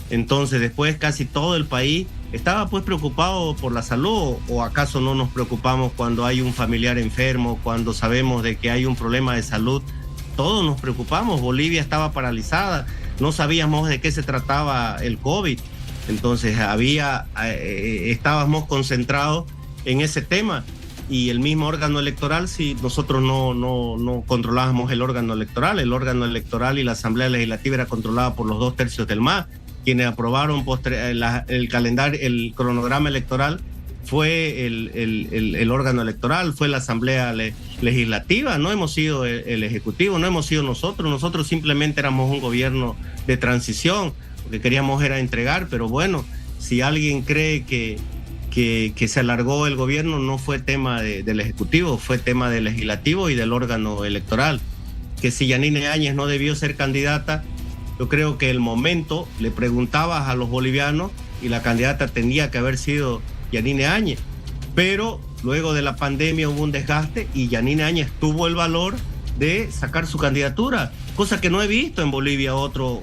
Entonces después casi todo el país estaba pues preocupado por la salud. ¿O acaso no nos preocupamos cuando hay un familiar enfermo, cuando sabemos de que hay un problema de salud? Todos nos preocupamos. Bolivia estaba paralizada, no sabíamos de qué se trataba el COVID. Entonces estábamos concentrados en ese tema, y el mismo órgano electoral, si nosotros no controlábamos el órgano electoral y la Asamblea Legislativa era controlada por los 2/3 del MAS. Quienes aprobaron el calendario, el cronograma electoral, fue el órgano electoral, fue la Asamblea Legislativa. No hemos sido el Ejecutivo, no hemos sido nosotros simplemente éramos un gobierno de transición. Lo que queríamos era entregar, pero bueno, si alguien cree que se alargó el gobierno, no fue tema del Ejecutivo, fue tema del Legislativo y del órgano electoral. Que si Yanine Áñez no debió ser candidata, yo creo que el momento, le preguntabas a los bolivianos y la candidata tendría que haber sido Yanine Áñez, pero luego de la pandemia hubo un desgaste y Yanine Áñez tuvo el valor de sacar su candidatura, cosa que no he visto en Bolivia otro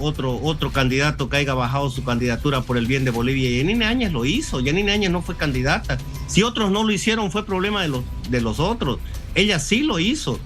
candidato que haya bajado su candidatura por el bien de Bolivia. Y Yanine Áñez lo hizo. Yanine Áñez no fue candidata. Si otros no lo hicieron, fue problema de los otros. Ella sí lo hizo,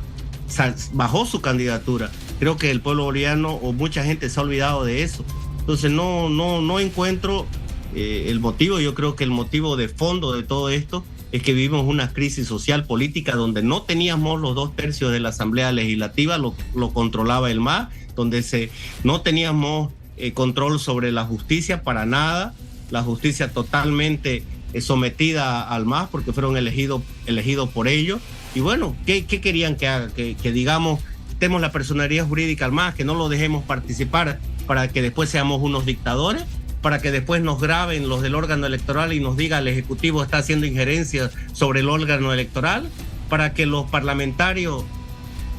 bajó su candidatura. Creo que el pueblo boliviano o mucha gente se ha olvidado de eso. Entonces no encuentro el motivo. Yo creo que el motivo de fondo de todo esto es que vivimos una crisis social política donde no teníamos los 2/3 de la Asamblea Legislativa, lo controlaba el MAS, donde no teníamos control sobre la justicia para nada, la justicia totalmente sometida al MAS porque fueron elegidos por ellos. Y bueno, ¿qué querían que haga? Que digamos, demos la personería jurídica al MAS, que no lo dejemos participar para que después seamos unos dictadores, para que después nos graben los del órgano electoral y nos diga el Ejecutivo está haciendo injerencia sobre el órgano electoral, para que los parlamentarios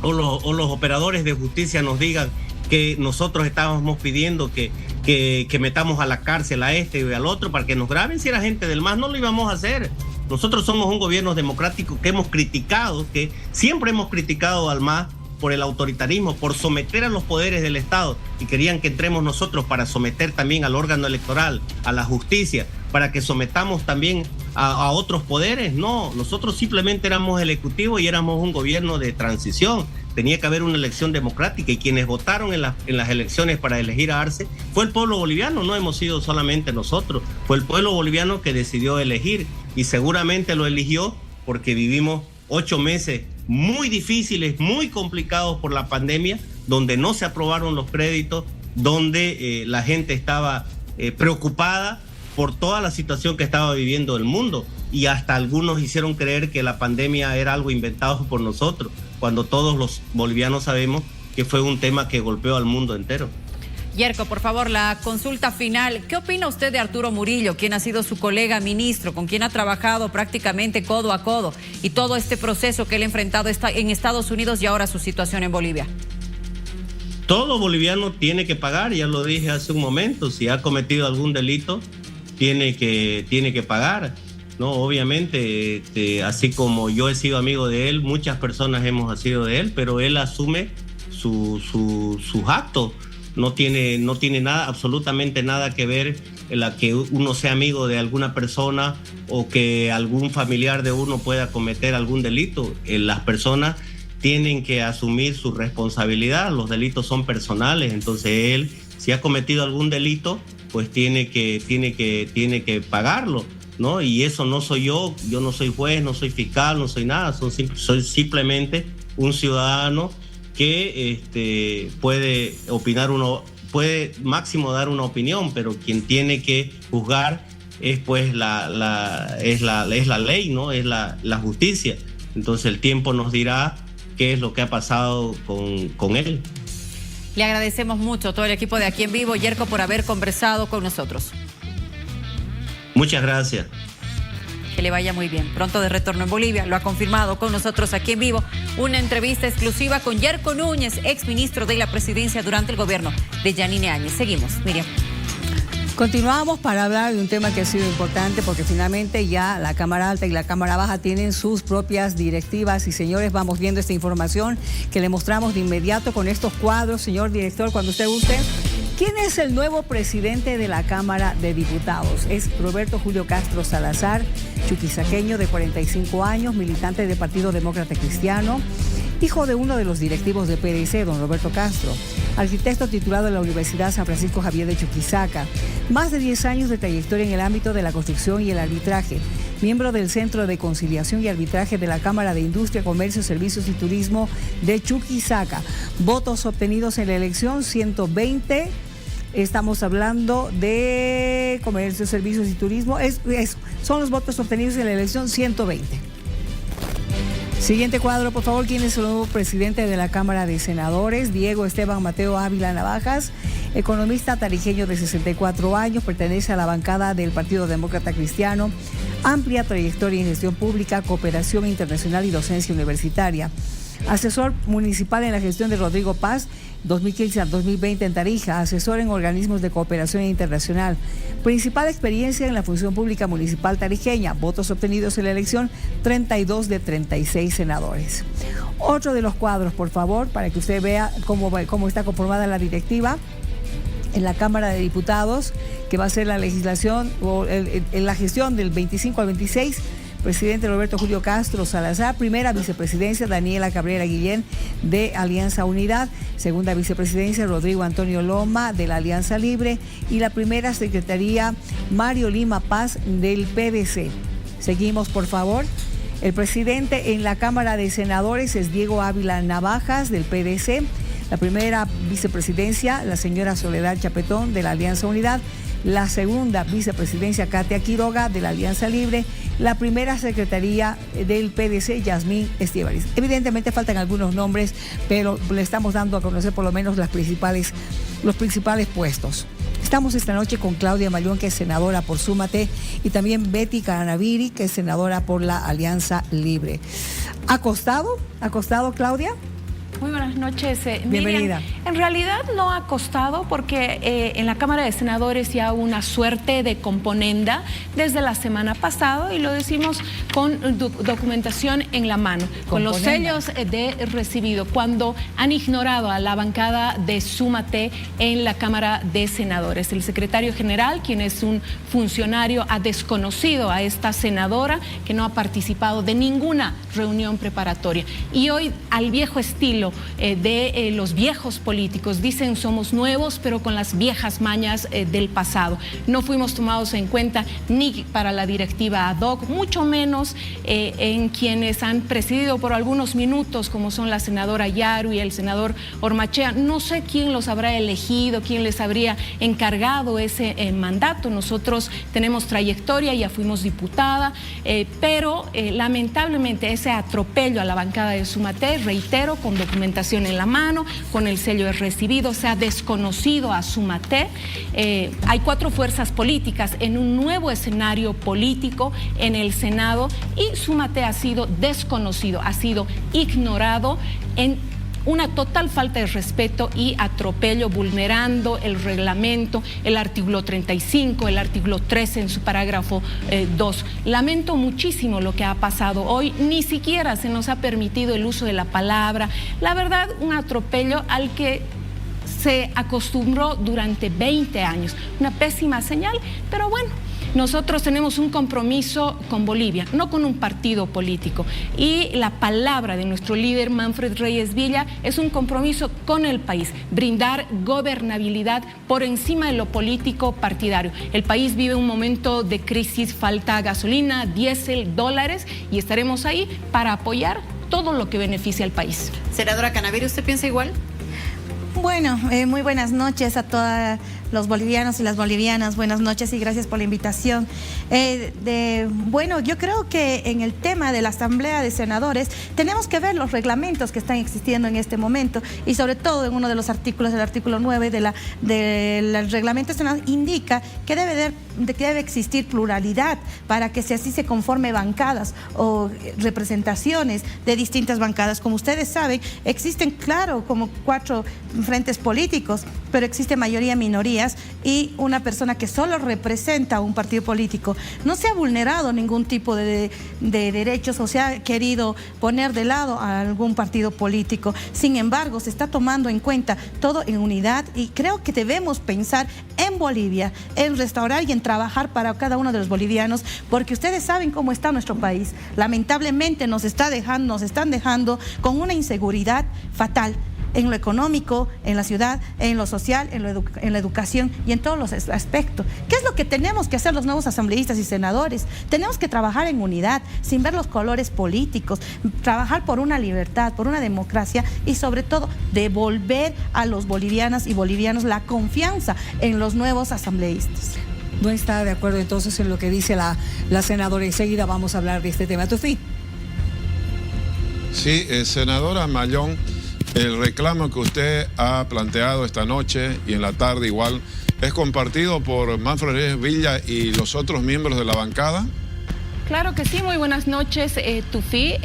o los operadores de justicia nos digan que nosotros estábamos pidiendo que metamos a la cárcel a este y al otro para que nos graben. Si era gente del MAS, no lo íbamos a hacer. Nosotros somos un gobierno democrático que hemos criticado, que siempre hemos criticado al MAS por el autoritarismo, por someter a los poderes del Estado, y querían que entremos nosotros para someter también al órgano electoral, a la justicia, para que sometamos también a otros poderes. No, nosotros simplemente éramos el ejecutivo y éramos un gobierno de transición. Tenía que haber una elección democrática, y quienes votaron en las elecciones para elegir a Arce fue el pueblo boliviano. No hemos sido solamente nosotros, fue el pueblo boliviano que decidió elegir, y seguramente lo eligió porque vivimos 8 meses muy difíciles, muy complicados por la pandemia, donde no se aprobaron los créditos, donde la gente estaba preocupada por toda la situación que estaba viviendo el mundo, y hasta algunos hicieron creer que la pandemia era algo inventado por nosotros, cuando todos los bolivianos sabemos que fue un tema que golpeó al mundo entero. Yerko, por favor, la consulta final. ¿Qué opina usted de Arturo Murillo, quien ha sido su colega ministro, con quien ha trabajado prácticamente codo a codo, y todo este proceso que él ha enfrentado en Estados Unidos y ahora su situación en Bolivia? Todo boliviano tiene que pagar, ya lo dije hace un momento. Si ha cometido algún delito, tiene que pagar, ¿no? Obviamente, así como yo he sido amigo de él, muchas personas hemos sido de él, pero él asume sus actos. No tiene nada, absolutamente nada que ver en la que uno sea amigo de alguna persona o que algún familiar de uno pueda cometer algún delito. Las personas tienen que asumir su responsabilidad, los delitos son personales. Entonces él, si ha cometido algún delito, pues tiene que pagarlo, ¿no? Y eso no soy yo no soy juez, no soy fiscal, no soy nada, soy simplemente un ciudadano que puede opinar, puede máximo dar una opinión, pero quien tiene que juzgar es pues la ley, ¿no? Es la justicia. Entonces el tiempo nos dirá qué es lo que ha pasado con él. Le agradecemos mucho todo el equipo de Aquí en Vivo, Yerko, por haber conversado con nosotros. Muchas gracias. Que le vaya muy bien. Pronto de retorno en Bolivia. Lo ha confirmado con nosotros Aquí en Vivo. Una entrevista exclusiva con Yerko Núñez, exministro de la presidencia durante el gobierno de Yanine Áñez. Seguimos, Miriam. Continuamos para hablar de un tema que ha sido importante, porque finalmente ya la Cámara Alta y la Cámara Baja tienen sus propias directivas. Y señores, vamos viendo esta información que le mostramos de inmediato con estos cuadros. Señor director, cuando usted guste. ¿Quién es el nuevo presidente de la Cámara de Diputados? Es Roberto Julio Castro Salazar, chuquisaqueño de 45 años, militante del Partido Demócrata Cristiano, hijo de uno de los directivos de PDC, don Roberto Castro, arquitecto titulado en la Universidad San Francisco Javier de Chuquisaca, más de 10 años de trayectoria en el ámbito de la construcción y el arbitraje, miembro del Centro de Conciliación y Arbitraje de la Cámara de Industria, Comercio, Servicios y Turismo de Chuquisaca. Votos obtenidos en la elección, 120. Estamos hablando de Comercio, Servicios y Turismo. Son los votos obtenidos en la elección, 120. Siguiente cuadro, por favor. ¿Quién es el nuevo presidente de la Cámara de Senadores? Diego Esteban Mateo Ávila Navajas, economista tarijeño de 64 años, pertenece a la bancada del Partido Demócrata Cristiano, amplia trayectoria en gestión pública, cooperación internacional y docencia universitaria. Asesor municipal en la gestión de Rodrigo Paz, 2015 a 2020 en Tarija, asesor en organismos de cooperación internacional. Principal experiencia en la función pública municipal tarijeña. Votos obtenidos en la elección, 32 de 36 senadores. Otro de los cuadros, por favor, para que usted vea cómo está conformada la directiva en la Cámara de Diputados, que va a ser la legislación o en la gestión del 25 al 26. Presidente Roberto Julio Castro Salazar, primera vicepresidencia Daniela Cabrera Guillén de Alianza Unidad, segunda vicepresidencia Rodrigo Antonio Loma de la Alianza Libre y la primera secretaría Mario Lima Paz del PDC. Seguimos, por favor. El presidente en la Cámara de Senadores es Diego Ávila Navajas del PDC, la primera vicepresidencia la señora Soledad Chapetón de la Alianza Unidad, la segunda vicepresidencia Katia Quiroga de la Alianza Libre, la primera secretaría del PDC Yasmín Estíbaliz. Evidentemente faltan algunos nombres, pero le estamos dando a conocer por lo menos los principales puestos. Estamos esta noche con Claudia Mayón, que es senadora por Súmate, y también Betty Caranaviri, que es senadora por la Alianza Libre. ¿Ha costado, Claudia? Muy buenas noches, Bienvenida. Miriam. En realidad no ha costado porque en la Cámara de Senadores ya hubo una suerte de componenda desde la semana pasada y lo decimos con documentación en la mano, con los sellos de recibido, cuando han ignorado a la bancada de Súmate en la Cámara de Senadores. El secretario general, quien es un funcionario, ha desconocido a esta senadora que no ha participado de ninguna reunión preparatoria. Y hoy, al viejo estilo de los viejos políticos, dicen somos nuevos, pero con las viejas mañas del pasado. No fuimos tomados en cuenta ni para la directiva ad hoc, mucho menos en quienes han presidido por algunos minutos, como son la senadora Yaru y el senador Ormachea. No sé quién los habrá elegido, quién les habría encargado ese mandato. Nosotros tenemos trayectoria, ya fuimos diputada, pero lamentablemente ese atropello a la bancada de Súmate, reitero, con documentación en la mano, con el sello de recibido, se ha desconocido a Súmate. Hay 4 fuerzas políticas en un nuevo escenario político en el Senado y Súmate ha sido desconocido, ha sido ignorado en una total falta de respeto y atropello, vulnerando el reglamento, el artículo 35, el artículo 13 en su parágrafo 2. Lamento muchísimo lo que ha pasado hoy, ni siquiera se nos ha permitido el uso de la palabra. La verdad, un atropello al que se acostumbró durante 20 años. Una pésima señal, pero bueno. Nosotros tenemos un compromiso con Bolivia, no con un partido político. Y la palabra de nuestro líder Manfred Reyes Villa es un compromiso con el país, brindar gobernabilidad por encima de lo político partidario. El país vive un momento de crisis, falta gasolina, diésel, dólares y estaremos ahí para apoyar todo lo que beneficia al país. Senadora Canavero, ¿usted piensa igual? Bueno, muy buenas noches a todos los bolivianos y las bolivianas. Buenas noches y gracias por la invitación. Bueno, yo creo que en el tema de la Asamblea de Senadores tenemos que ver los reglamentos que están existiendo en este momento y sobre todo en uno de los artículos, el artículo 9 del reglamento senador, indica que debe existir pluralidad para que así se conforme bancadas o representaciones de distintas bancadas. Como ustedes saben, existen, claro, como 4 frentes políticos, pero existe mayoría, minorías y una persona que solo representa a un partido político. No se ha vulnerado ningún tipo de derechos o se ha querido poner de lado a algún partido político. Sin embargo, se está tomando en cuenta todo en unidad y creo que debemos pensar en Bolivia, en restaurar y en trabajar para cada uno de los bolivianos, porque ustedes saben cómo está nuestro país. Lamentablemente nos están dejando con una inseguridad fatal. En lo económico, en la ciudad, en lo social, en la educación y en todos los aspectos. ¿Qué es lo que tenemos que hacer los nuevos asambleístas y senadores? Tenemos que trabajar en unidad, sin ver los colores políticos, trabajar por una libertad, por una democracia y sobre todo devolver a los bolivianas y bolivianos la confianza en los nuevos asambleístas. No está de acuerdo entonces en lo que dice la senadora. Enseguida vamos a hablar de este tema. Tufi. Sí, senadora Mayón. El reclamo que usted ha planteado esta noche y en la tarde igual, ¿es compartido por Manfred Reyes Villa y los otros miembros de la bancada? Claro que sí, muy buenas noches, Tufi.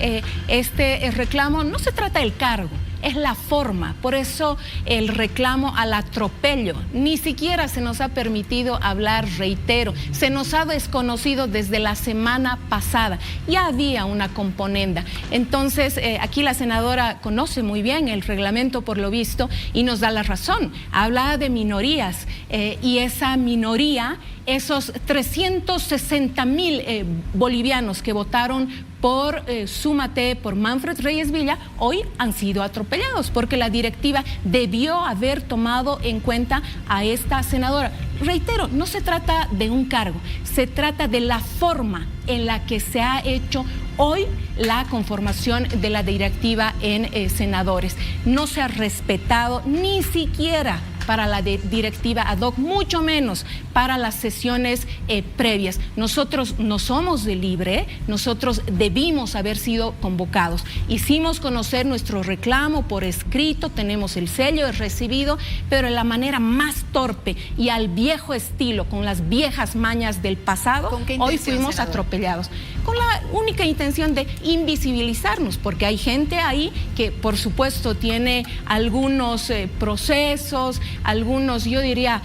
Este reclamo no se trata del cargo, es la forma, por eso el reclamo al atropello. Ni siquiera se nos ha permitido hablar, reitero, se nos ha desconocido desde la semana pasada. Ya había una componenda. Entonces, aquí la senadora conoce muy bien el reglamento por lo visto y nos da la razón. Habla de minorías y esa minoría, esos 360.000 bolivianos que votaron por Súmate, por Manfred Reyes Villa, hoy han sido atropellados porque la directiva debió haber tomado en cuenta a esta senadora. Reitero, no se trata de un cargo, se trata de la forma en la que se ha hecho hoy la conformación de la directiva en senadores. No se ha respetado ni siquiera para la directiva ad hoc, mucho menos para las sesiones previas. Nosotros no somos de libre, nosotros debimos haber sido convocados. Hicimos conocer nuestro reclamo por escrito, tenemos el sello de recibido, pero de la manera más torpe y al viejo estilo, con las viejas mañas del pasado, hoy fuimos atropellados. con la única intención de invisibilizarnos, porque hay gente ahí que por supuesto tiene algunos procesos, algunos, yo diría,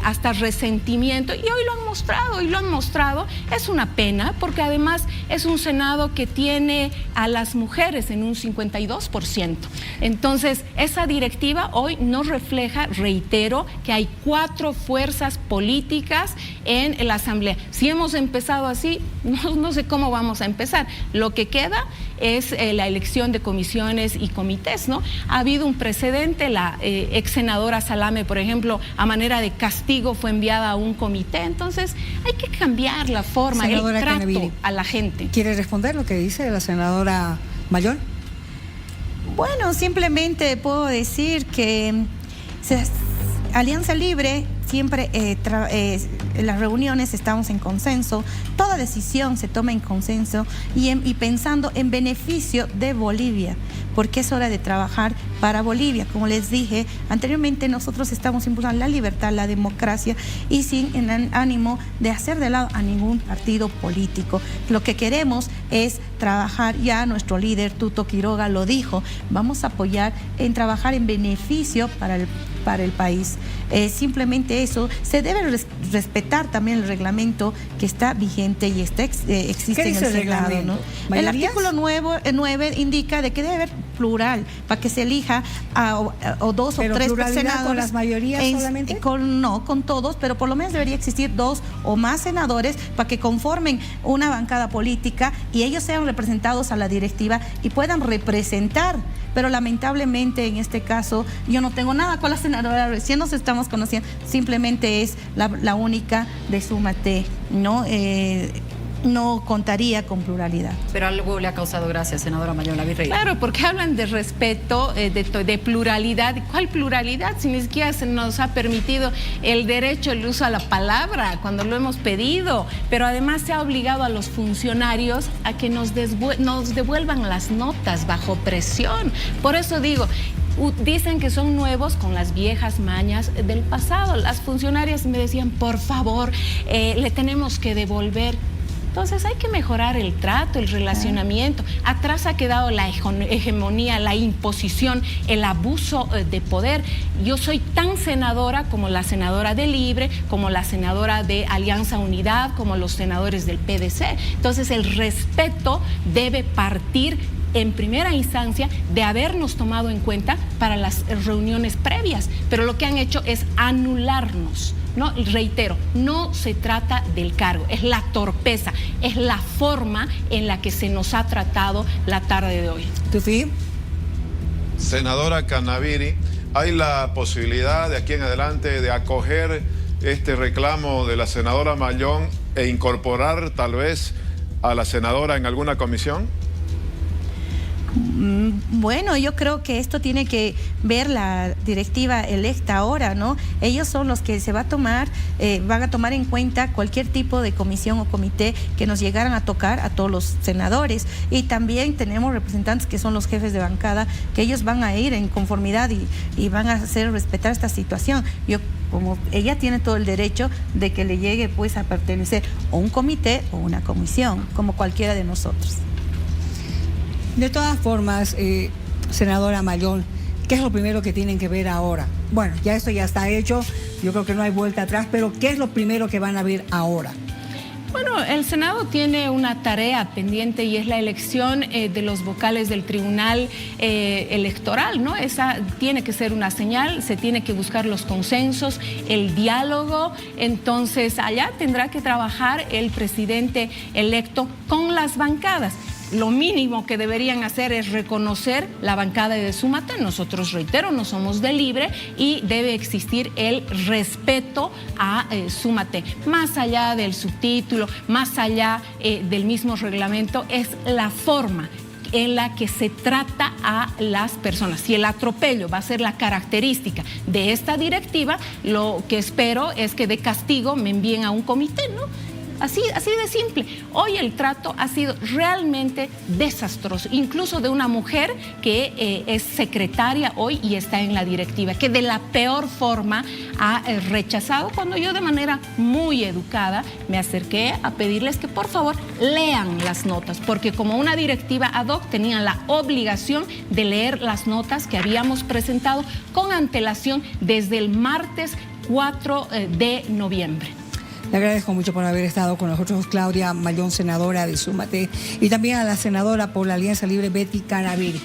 hasta resentimiento, y hoy lo han mostrado, es una pena, porque además es un Senado que tiene a las mujeres en un 52%. Entonces, esa directiva hoy no refleja, reitero, que hay 4 fuerzas políticas en la Asamblea. Si hemos empezado así, no sé cómo vamos a empezar. Lo que queda es la elección de comisiones y comités, ¿no? Ha habido un precedente, la ex senadora Salame, por ejemplo, a manera de castigo fue enviada a un comité. Entonces, hay que cambiar la forma, senadora, el trato Canaviri, a la gente. ¿Quiere responder lo que dice la senadora Mayor? Bueno, simplemente puedo decir que Alianza Libre siempre en las reuniones estamos en consenso, toda decisión se toma en consenso y pensando en beneficio de Bolivia, porque es hora de trabajar para Bolivia. Como les dije anteriormente, nosotros estamos impulsando la libertad, la democracia y sin ánimo de hacer de lado a ningún partido político. Lo que queremos es trabajar, ya nuestro líder Tuto Quiroga lo dijo, vamos a apoyar en trabajar en beneficio para el país. Simplemente eso, se debe respetar también el reglamento que está vigente y existe en el Senado, ¿no? El artículo 9 indica de que debe haber plural para que se elija o 2 o 3 senadores. ¿Con las mayorías solamente? No, con todos, pero por lo menos debería existir 2 o más senadores para que conformen una bancada política y ellos sean representados a la directiva y puedan representar. Pero lamentablemente en este caso yo no tengo nada con la senadora, recién nos estamos conociendo, simplemente es la única de Súmate, ¿no? No contaría con pluralidad. Pero algo le ha causado gracia, senadora Mayor, la virreina. Claro, porque hablan de respeto, de pluralidad. ¿Cuál pluralidad? Si ni siquiera se nos ha permitido el derecho, el uso a la palabra, cuando lo hemos pedido. Pero además se ha obligado a los funcionarios a que nos devuelvan las notas bajo presión. Por eso digo, dicen que son nuevos con las viejas mañas del pasado. Las funcionarias me decían, por favor, le tenemos que devolver. Entonces hay que mejorar el trato, el relacionamiento. Atrás ha quedado la hegemonía, la imposición, el abuso de poder. Yo soy tan senadora como la senadora de Libre, como la senadora de Alianza Unidad, como los senadores del PDC. Entonces el respeto debe partir en primera instancia de habernos tomado en cuenta para las reuniones previas, pero lo que han hecho es anularnos. No, reitero, no se trata del cargo, es la torpeza, es la forma en la que se nos ha tratado la tarde de hoy. ¿Tufi? Senadora Canaviri, ¿hay la posibilidad de aquí en adelante de acoger este reclamo de la senadora Mayón e incorporar tal vez a la senadora en alguna comisión? Bueno, yo creo que esto tiene que ver la directiva electa ahora, ¿no? Ellos son los que van a tomar en cuenta cualquier tipo de comisión o comité que nos llegaran a tocar a todos los senadores. Y también tenemos representantes que son los jefes de bancada, que ellos van a ir en conformidad y van a hacer respetar esta situación. Como ella tiene todo el derecho de que le llegue pues a pertenecer a un comité o una comisión, como cualquiera de nosotros. De todas formas, senadora Mayón, ¿qué es lo primero que tienen que ver ahora? Bueno, ya esto ya está hecho, yo creo que no hay vuelta atrás, pero ¿qué es lo primero que van a ver ahora? Bueno, el Senado tiene una tarea pendiente y es la elección de los vocales del Tribunal Electoral, ¿no? Esa tiene que ser una señal, se tiene que buscar los consensos, el diálogo. Entonces, allá tendrá que trabajar el presidente electo con las bancadas. Lo mínimo que deberían hacer es reconocer la bancada de Súmate. Nosotros, reitero, no somos de Libre y debe existir el respeto a Súmate. Más allá del subtítulo, más allá del mismo reglamento, es la forma en la que se trata a las personas. Si el atropello va a ser la característica de esta directiva, lo que espero es que de castigo me envíen a un comité, ¿no? Así de simple. Hoy el trato ha sido realmente desastroso, incluso de una mujer que es secretaria hoy y está en la directiva, que de la peor forma ha rechazado, cuando yo de manera muy educada me acerqué a pedirles que por favor lean las notas, porque como una directiva ad hoc tenían la obligación de leer las notas que habíamos presentado con antelación desde el martes 4 de noviembre. Le agradezco mucho por haber estado con nosotros, Claudia Mallón, senadora de Súmate, y también a la senadora por la Alianza Libre, Betty Caraví.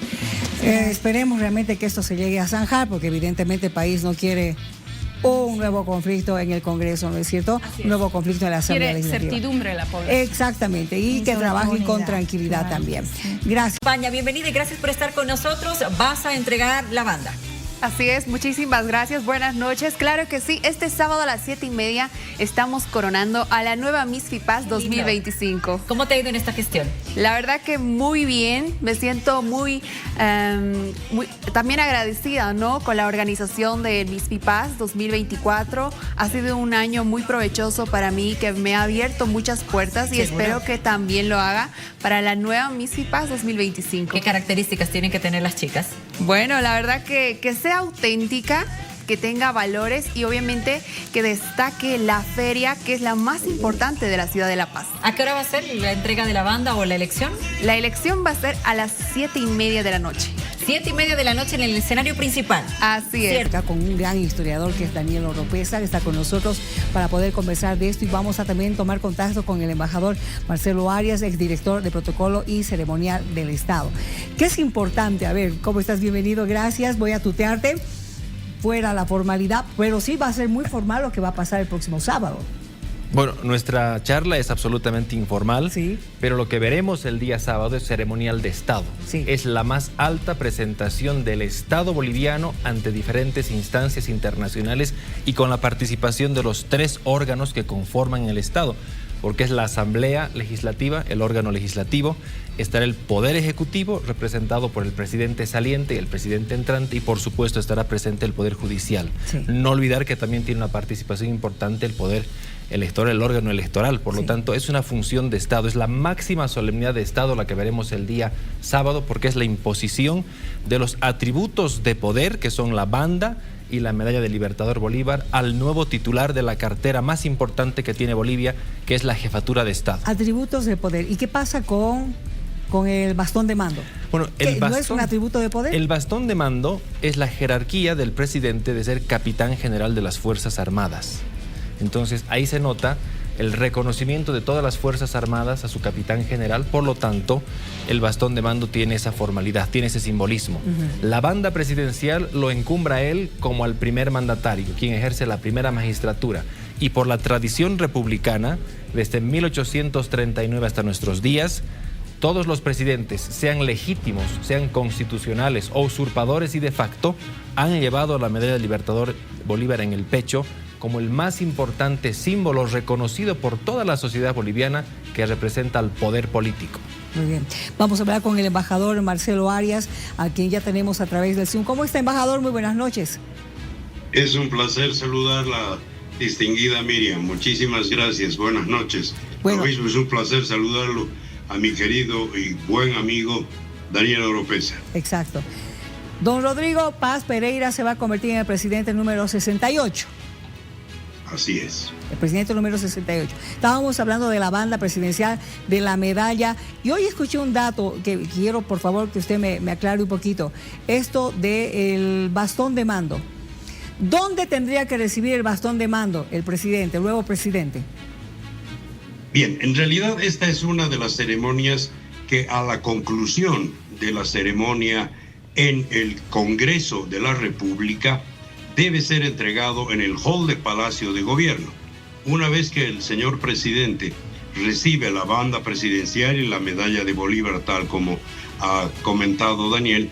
Esperemos realmente que esto se llegue a zanjar, porque evidentemente el país no quiere un nuevo conflicto en el Congreso, ¿no es cierto? Un nuevo conflicto en la Asamblea Legislativa. Quiere certidumbre la población. Exactamente, y que trabajen con tranquilidad también. Gracias. España, bienvenida y gracias por estar con nosotros. Vas a entregar la banda. Así es, muchísimas gracias, buenas noches. Claro que sí, este sábado a las 7:30 estamos coronando a la nueva Miss FIPAS 2025. ¿Cómo te ha ido en esta gestión? La verdad que muy bien, me siento muy también agradecida, ¿no?, con la organización de Miss FIPAS 2024. Ha sido un año muy provechoso para mí, que me ha abierto muchas puertas y espero que también lo haga para la nueva Miss FIPAS 2025. ¿Qué características tienen que tener las chicas? Bueno, la verdad que sea auténtica, que tenga valores y obviamente que destaque la feria, que es la más importante de la ciudad de La Paz. ¿A qué hora va a ser la entrega de la banda o la elección? La elección va a ser a las 7:30 de la noche. 7:30 de la noche en el escenario principal. Así es. Acá con un gran historiador que es Daniel Oropesa, que está con nosotros para poder conversar de esto, y vamos a también tomar contacto con el embajador Marcelo Arias, exdirector de Protocolo y Ceremonial del Estado. ¿Qué es importante? A ver, ¿cómo estás? Bienvenido, gracias. Voy a tutearte. Fuera la formalidad, pero sí va a ser muy formal lo que va a pasar el próximo sábado. Bueno, nuestra charla es absolutamente informal, sí, pero lo que veremos el día sábado es ceremonial de Estado. Sí. Es la más alta presentación del Estado boliviano ante diferentes instancias internacionales y con la participación de los 3 órganos que conforman el Estado, porque es la Asamblea Legislativa, el órgano legislativo, estará el Poder Ejecutivo representado por el presidente saliente y el presidente entrante, y por supuesto estará presente el Poder Judicial. Sí. No olvidar que también tiene una participación importante el Poder Electoral, el órgano electoral. Por lo tanto, es una función de Estado, es la máxima solemnidad de Estado la que veremos el día sábado, porque es la imposición de los atributos de poder, que son la banda y la medalla del Libertador Bolívar, al nuevo titular de la cartera más importante que tiene Bolivia, que es la jefatura de Estado. Atributos de poder. ¿Y qué pasa con el bastón de mando? Bueno, el bastón, ¿no es un atributo de poder? El bastón de mando es la jerarquía del presidente de ser capitán general de las Fuerzas Armadas. Entonces, ahí se nota el reconocimiento de todas las Fuerzas Armadas a su capitán general. Por lo tanto, el bastón de mando tiene esa formalidad, tiene ese simbolismo. La banda presidencial lo encumbra a él como al primer mandatario, quien ejerce la primera magistratura. Y por la tradición republicana, desde 1839 hasta nuestros días, todos los presidentes, sean legítimos, sean constitucionales o usurpadores y de facto, han llevado la medalla del Libertador Bolívar en el pecho como el más importante símbolo reconocido por toda la sociedad boliviana que representa al poder político. Muy bien. Vamos a hablar con el embajador Marcelo Arias, a quien ya tenemos a través del Zoom. ¿Cómo está, embajador? Muy buenas noches. Es un placer saludar la distinguida Miriam. Muchísimas gracias. Buenas noches. Bueno, lo mismo es un placer saludarlo a mi querido y buen amigo Daniel Oropesa. Exacto. Don Rodrigo Paz Pereira se va a convertir en el presidente número 68. Así es. El presidente número 68. Estábamos hablando de la banda presidencial, de la medalla, y hoy escuché un dato que quiero, por favor, que usted me aclare un poquito. Esto del bastón de mando. ¿Dónde tendría que recibir el bastón de mando el presidente, el nuevo presidente? Bien, en realidad esta es una de las ceremonias que a la conclusión de la ceremonia en el Congreso de la República debe ser entregado en el hall de Palacio de Gobierno. Una vez que el señor presidente recibe la banda presidencial y la medalla de Bolívar, tal como ha comentado Daniel,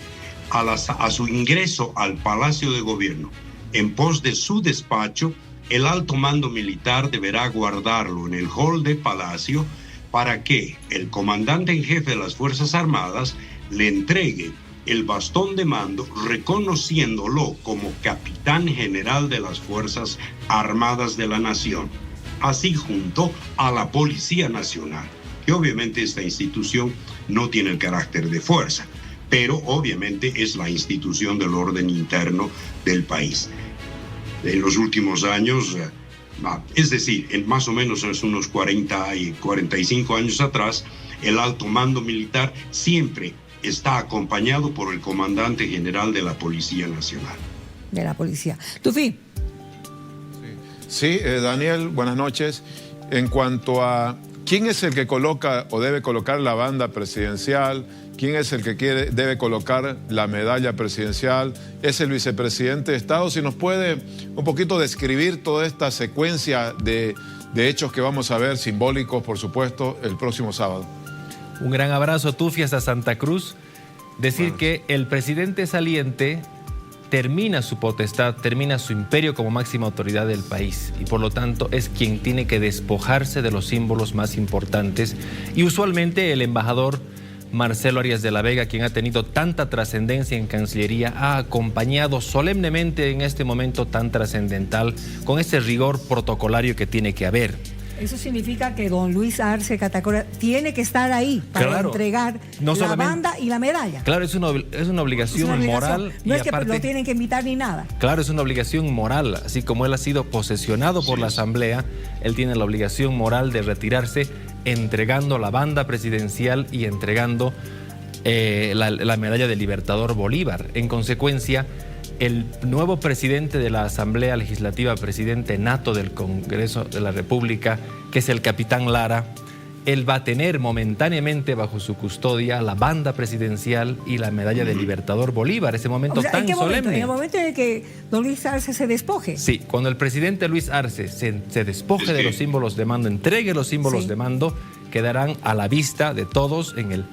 a su ingreso al Palacio de Gobierno, en pos de su despacho, el alto mando militar deberá guardarlo en el hall de Palacio para que el comandante en jefe de las Fuerzas Armadas le entregue el bastón de mando, reconociéndolo como capitán general de las Fuerzas Armadas de la Nación. así junto a la Policía Nacional, que obviamente esta institución no tiene el carácter de fuerza, pero obviamente es la institución del orden interno del país. En los últimos años, es decir, en más o menos hace unos 40 y 45 años atrás, el alto mando militar siempre está acompañado por el comandante general de la Policía Nacional. De la policía. Tufi. Sí, Daniel, buenas noches. En cuanto a quién es el que coloca o debe colocar la banda presidencial, quién es el que debe colocar la medalla presidencial, es el vicepresidente de Estado. Si nos puede un poquito describir toda esta secuencia de hechos que vamos a ver, simbólicos, por supuesto, el próximo sábado. Un gran abrazo, Tufi, hasta Santa Cruz. Decir que el presidente saliente termina su potestad, termina su imperio como máxima autoridad del país y por lo tanto es quien tiene que despojarse de los símbolos más importantes, y usualmente el embajador Marcelo Arias de la Vega, quien ha tenido tanta trascendencia en Cancillería, ha acompañado solemnemente en este momento tan trascendental con ese rigor protocolario que tiene que haber. Eso significa que don Luis Arce Catacora tiene que estar ahí para entregar la banda y la medalla. Claro, es una obligación moral. No es que lo tienen que invitar ni nada. Claro, es una obligación moral. Así como él ha sido posesionado por la Asamblea, él tiene la obligación moral de retirarse entregando la banda presidencial y entregando la medalla del Libertador Bolívar. En consecuencia, el nuevo presidente de la Asamblea Legislativa, presidente nato del Congreso de la República, que es el capitán Lara, él va a tener momentáneamente bajo su custodia la banda presidencial y la medalla del Libertador Bolívar, ese momento tan solemne. ¿En el momento en el que don Luis Arce se despoje? Sí, cuando el presidente Luis Arce se despoje de los símbolos de mando, entregue los símbolos de mando, quedarán a la vista de todos en el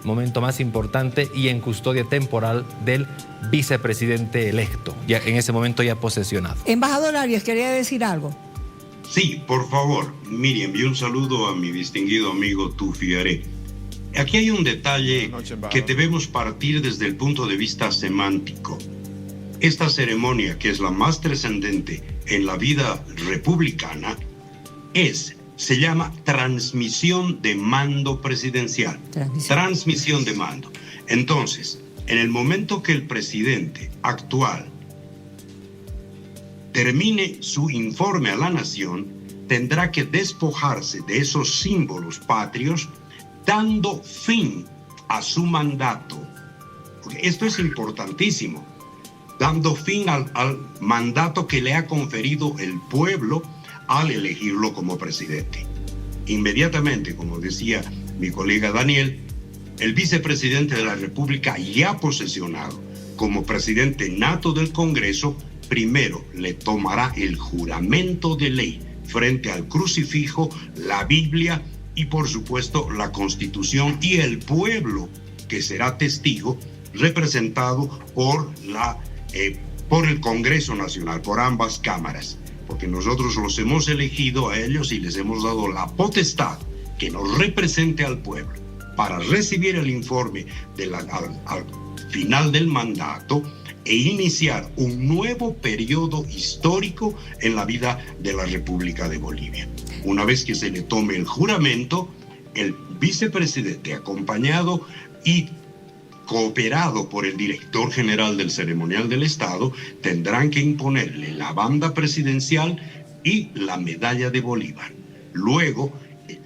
momento más importante y en custodia temporal del vicepresidente electo, ya en ese momento ya posesionado. Embajador Arias, quería decir algo. Sí, por favor, Miriam, y un saludo a mi distinguido amigo Tufi Are. Aquí hay un detalle que debemos partir desde el punto de vista semántico. Esta ceremonia, que es la más trascendente en la vida republicana, se llama transmisión de mando presidencial. Transmisión de mando. Entonces, en el momento que el presidente actual termine su informe a la nación, tendrá que despojarse de esos símbolos patrios, dando fin a su mandato. Porque esto es importantísimo. Dando fin al mandato que le ha conferido el pueblo al elegirlo como presidente. Inmediatamente, como decía mi colega Daniel, el vicepresidente de la República ya posesionado como presidente nato del Congreso, primero le tomará el juramento de ley frente al crucifijo, la Biblia y por supuesto la Constitución y el pueblo que será testigo representado por el Congreso Nacional, por ambas cámaras. Porque nosotros los hemos elegido a ellos y les hemos dado la potestad que nos represente al pueblo para recibir el informe al final del mandato e iniciar un nuevo periodo histórico en la vida de la República de Bolivia. Una vez que se le tome el juramento, el vicepresidente, acompañado y cooperado por el director general del ceremonial del Estado, tendrán que imponerle la banda presidencial y la medalla de Bolívar. Luego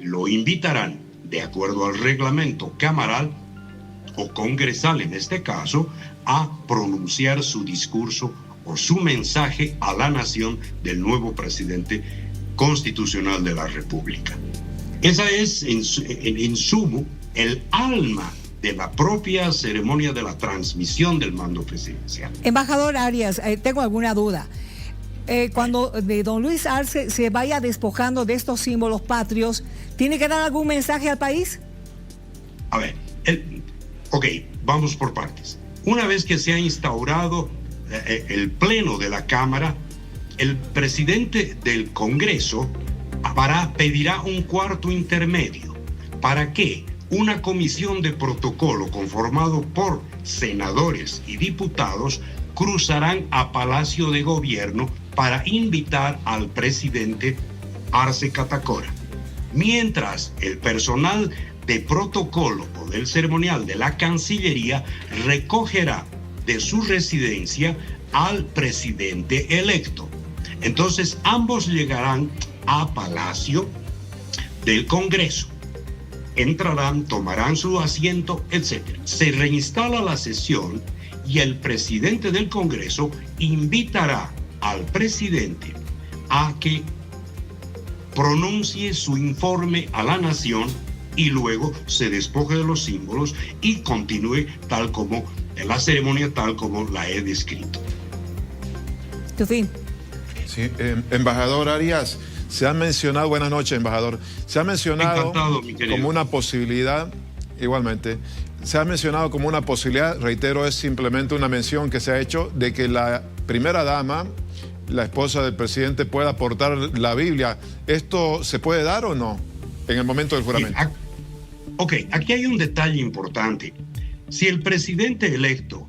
lo invitarán, de acuerdo al reglamento camaral o congresal en este caso, a pronunciar su discurso o su mensaje a la nación del nuevo presidente constitucional de la República. Esa es, en sumo, el alma de la propia ceremonia de la transmisión del mando presidencial. Embajador Arias, tengo alguna duda. Cuando don Luis Arce se vaya despojando de estos símbolos patrios, ¿tiene que dar algún mensaje al país? A ver, vamos por partes. Una vez que se ha instaurado el pleno de la Cámara, el presidente del Congreso pedirá un cuarto intermedio. ¿Para qué? Una comisión de protocolo conformado por senadores y diputados cruzarán a Palacio de Gobierno para invitar al presidente Arce Catacora. Mientras el personal de protocolo o del ceremonial de la Cancillería recogerá de su residencia al presidente electo. Entonces ambos llegarán a Palacio del Congreso. Entrarán, tomarán su asiento, etc. Se reinstala la sesión y el presidente del Congreso invitará al presidente a que pronuncie su informe a la nación y luego se despoje de los símbolos y continúe tal como la ceremonia, tal como la he descrito. Tu fin. Sí, embajador Arias, se ha mencionado, buenas noches, embajador, se ha mencionado como una posibilidad, igualmente, se ha mencionado como una posibilidad, reitero, es simplemente una mención que se ha hecho de que la primera dama, la esposa del presidente, pueda aportar la Biblia. ¿Esto se puede dar o no en el momento del juramento? Ok, aquí hay un detalle importante. Si el presidente electo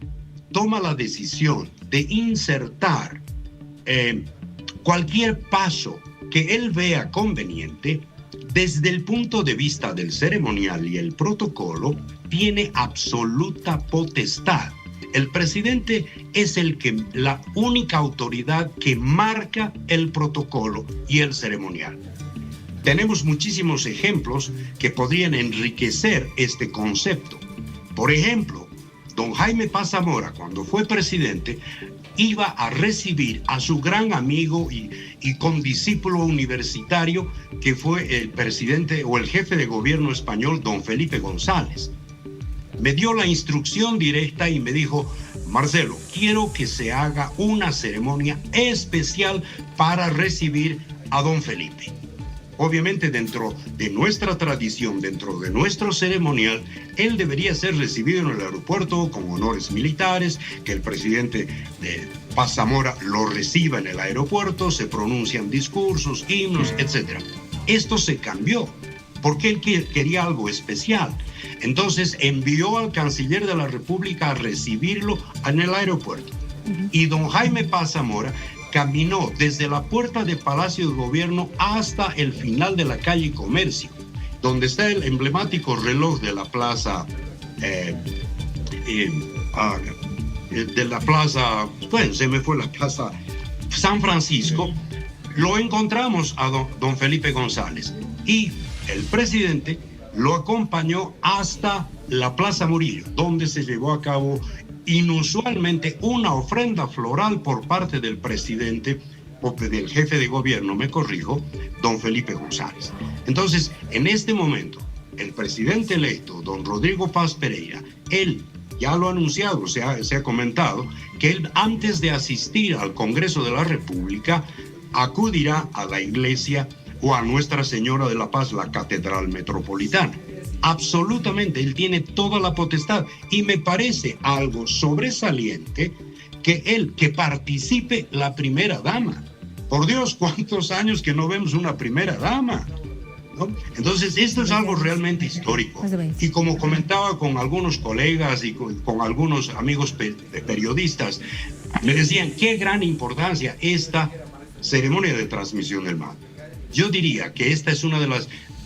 toma la decisión de insertar cualquier paso que él vea conveniente, desde el punto de vista del ceremonial y el protocolo, tiene absoluta potestad. El presidente es la única autoridad que marca el protocolo y el ceremonial. Tenemos muchísimos ejemplos que podrían enriquecer este concepto. Por ejemplo, don Jaime Paz Zamora, cuando fue presidente, iba a recibir a su gran amigo y condiscípulo universitario, que fue el presidente o el jefe de gobierno español, don Felipe González. Me dio la instrucción directa y me dijo: Marcelo, quiero que se haga una ceremonia especial para recibir a don Felipe. Obviamente, dentro de nuestra tradición, dentro de nuestro ceremonial, él debería ser recibido en el aeropuerto con honores militares, que el presidente de Paz Zamora lo reciba en el aeropuerto, se pronuncian discursos, himnos, etc. Esto se cambió porque él quería algo especial. Entonces envió al canciller de la República a recibirlo en el aeropuerto. Y don Jaime Paz Zamora caminó desde la puerta de Palacio de Gobierno hasta el final de la calle Comercio, donde está el emblemático reloj de la plaza, se me fue la plaza San Francisco. Lo encontramos a don Felipe González y el presidente lo acompañó hasta la Plaza Murillo, donde se llevó a cabo inusualmente una ofrenda floral por parte del presidente, o del jefe de gobierno, me corrijo, don Felipe González. Entonces, en este momento, el presidente electo, don Rodrigo Paz Pereira, él ya lo ha anunciado, se ha comentado, que él, antes de asistir al Congreso de la República, acudirá a la iglesia o a Nuestra Señora de la Paz, la Catedral Metropolitana. Absolutamente, él tiene toda la potestad y me parece algo sobresaliente que participe la primera dama. Por Dios, ¿cuántos años que no vemos una primera dama? ¿No? Entonces, esto es algo realmente histórico. Y como comentaba con algunos colegas y con algunos amigos periodistas, me decían qué gran importancia esta ceremonia de transmisión del mando. Yo diría que esta es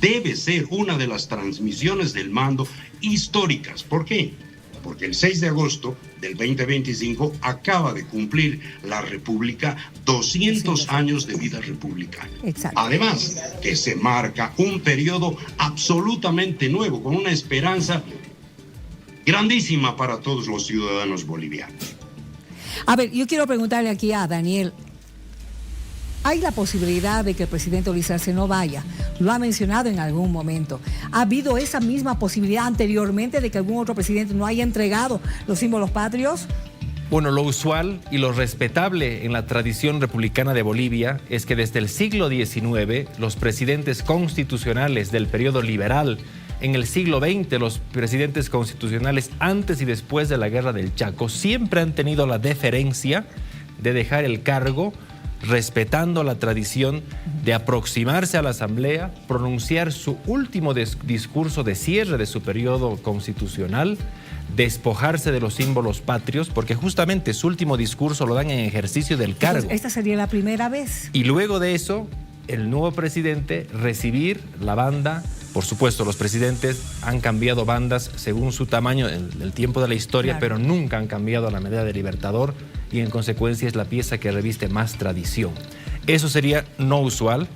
debe ser una de las transmisiones del mando históricas. ¿Por qué? Porque el 6 de agosto del 2025 acaba de cumplir la República 200 años de vida republicana. Exacto. Además, que se marca un periodo absolutamente nuevo, con una esperanza grandísima para todos los ciudadanos bolivianos. A ver, yo quiero preguntarle aquí a Daniel. ¿Hay la posibilidad de que el presidente Luis Arce no vaya? Lo ha mencionado en algún momento. ¿Ha habido esa misma posibilidad anteriormente de que algún otro presidente no haya entregado los símbolos patrios? Bueno, lo usual y lo respetable en la tradición republicana de Bolivia es que desde el siglo XIX los presidentes constitucionales del periodo liberal, en el siglo XX los presidentes constitucionales antes y después de la Guerra del Chaco, siempre han tenido la deferencia de dejar el cargo respetando la tradición de aproximarse a la Asamblea, pronunciar su último discurso de cierre de su periodo constitucional, despojarse de los símbolos patrios, porque justamente su último discurso lo dan en ejercicio del cargo. Entonces, esta sería la primera vez. Y luego de eso, el nuevo presidente recibir la banda. Por supuesto, los presidentes han cambiado bandas según su tamaño en el tiempo de la historia, claro, pero nunca han cambiado la medalla de Libertador y en consecuencia es la pieza que reviste más tradición. Eso sería no usual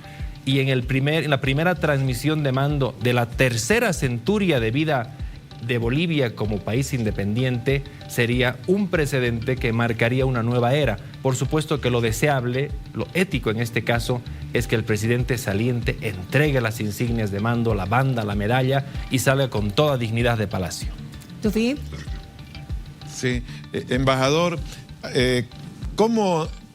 y en la primera transmisión de mando de la tercera centuria de vida de Bolivia como país independiente sería un precedente que marcaría una nueva era. Por supuesto que lo deseable, lo ético en este caso, es que el presidente saliente entregue las insignias de mando, la banda, la medalla y salga con toda dignidad de palacio. ¿Tufi? Sí, embajador,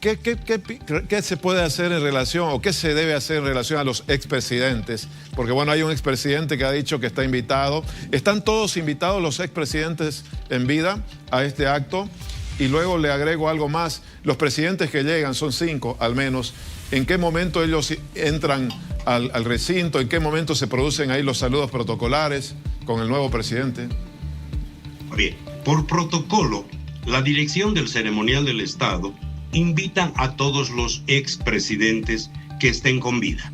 ¿qué se puede hacer en relación o qué se debe hacer en relación a los expresidentes? Porque bueno, hay un expresidente que ha dicho que está invitado. ¿Están todos invitados los expresidentes en vida a este acto? Y luego le agrego algo más. Los presidentes que llegan, son 5 al menos, ¿en qué momento ellos entran al recinto? ¿En qué momento se producen ahí los saludos protocolares con el nuevo presidente? Bien, por protocolo, la dirección del ceremonial del Estado invitan a todos los expresidentes que estén con vida.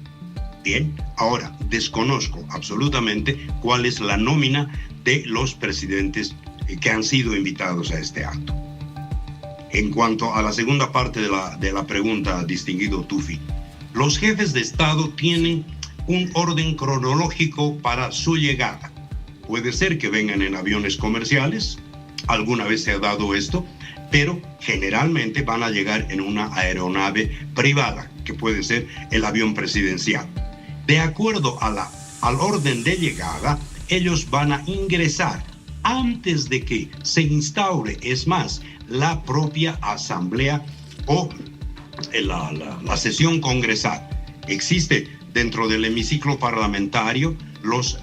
Bien, ahora desconozco absolutamente cuál es la nómina de los presidentes que han sido invitados a este acto. En cuanto a la segunda parte de la pregunta, distinguido Tufi, los jefes de Estado tienen un orden cronológico para su llegada. Puede ser que vengan en aviones comerciales, alguna vez se ha dado esto, pero generalmente van a llegar en una aeronave privada, que puede ser el avión presidencial. De acuerdo al orden de llegada, ellos van a ingresar antes de que se instaure, es más, la propia asamblea o la sesión congresal. Existe dentro del hemiciclo parlamentario los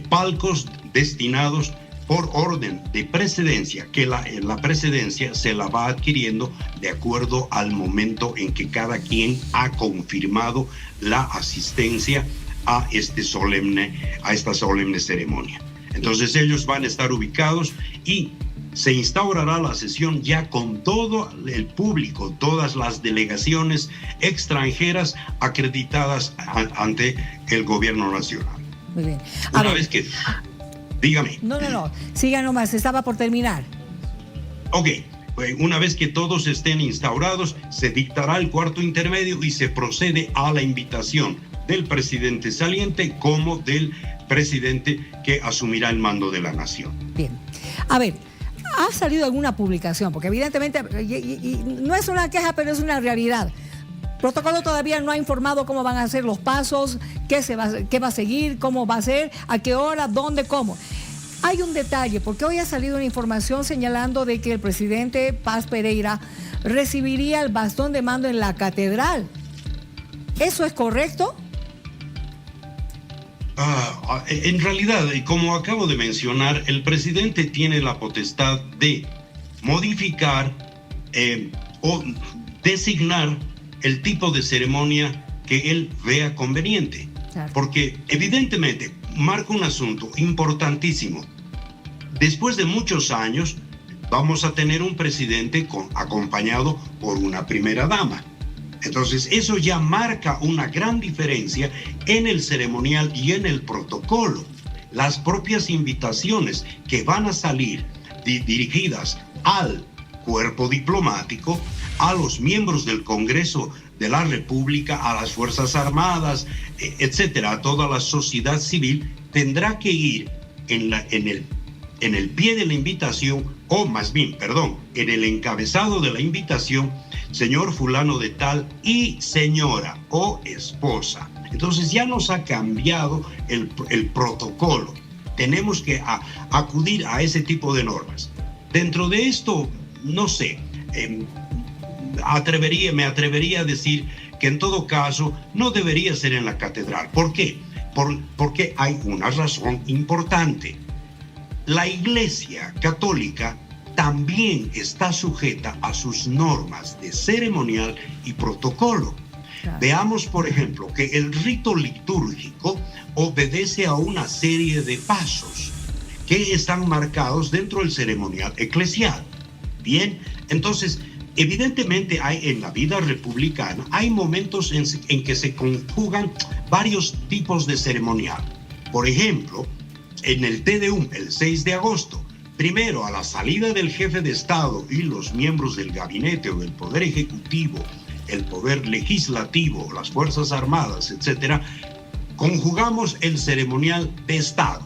palcos destinados por orden de presidencia, que la presidencia se la va adquiriendo de acuerdo al momento en que cada quien ha confirmado la asistencia a esta solemne ceremonia. Entonces ellos van a estar ubicados y se instaurará la sesión ya con todo el público, todas las delegaciones extranjeras acreditadas ante el gobierno nacional. Muy bien. Una vez que... Dígame. No. Siga nomás, estaba por terminar. Ok, una vez que todos estén instaurados, se dictará el cuarto intermedio y se procede a la invitación del presidente saliente como del presidente que asumirá el mando de la nación. Bien. A ver, ¿ha salido alguna publicación? Porque evidentemente, y no es una queja, pero es una realidad. Protocolo todavía no ha informado cómo van a ser los pasos, qué va a seguir, cómo va a ser, a qué hora, dónde, cómo. Hay un detalle, porque hoy ha salido una información señalando de que el presidente Paz Pereira recibiría el bastón de mando en la catedral. ¿Eso es correcto? En realidad, como acabo de mencionar, el presidente tiene la potestad de modificar o designar el tipo de ceremonia que él vea conveniente. Claro. Porque evidentemente marca un asunto importantísimo. Después de muchos años vamos a tener un presidente acompañado por una primera dama. Entonces eso ya marca una gran diferencia en el ceremonial y en el protocolo. Las propias invitaciones que van a salir dirigidas al cuerpo diplomático, a los miembros del Congreso de la República, a las Fuerzas Armadas, etcétera, a toda la sociedad civil, tendrá que ir en el pie de la invitación, o más bien, perdón, en el encabezado de la invitación, señor fulano de tal y señora o esposa. Entonces ya nos ha cambiado el protocolo. Tenemos que acudir a ese tipo de normas. Dentro de esto, no sé, me atrevería a decir que en todo caso no debería ser en la catedral. ¿Por qué? Porque hay una razón importante. La Iglesia Católica también está sujeta a sus normas de ceremonial y protocolo. Claro. Veamos, por ejemplo, que el rito litúrgico obedece a una serie de pasos que están marcados dentro del ceremonial eclesial. Bien, entonces Evidentemente en la vida republicana hay momentos en que se conjugan varios tipos de ceremonial. Por ejemplo, en el Te Deum, el 6 de agosto, primero a la salida del jefe de Estado y los miembros del gabinete o del Poder Ejecutivo, el Poder Legislativo, las Fuerzas Armadas, etc., conjugamos el ceremonial de Estado.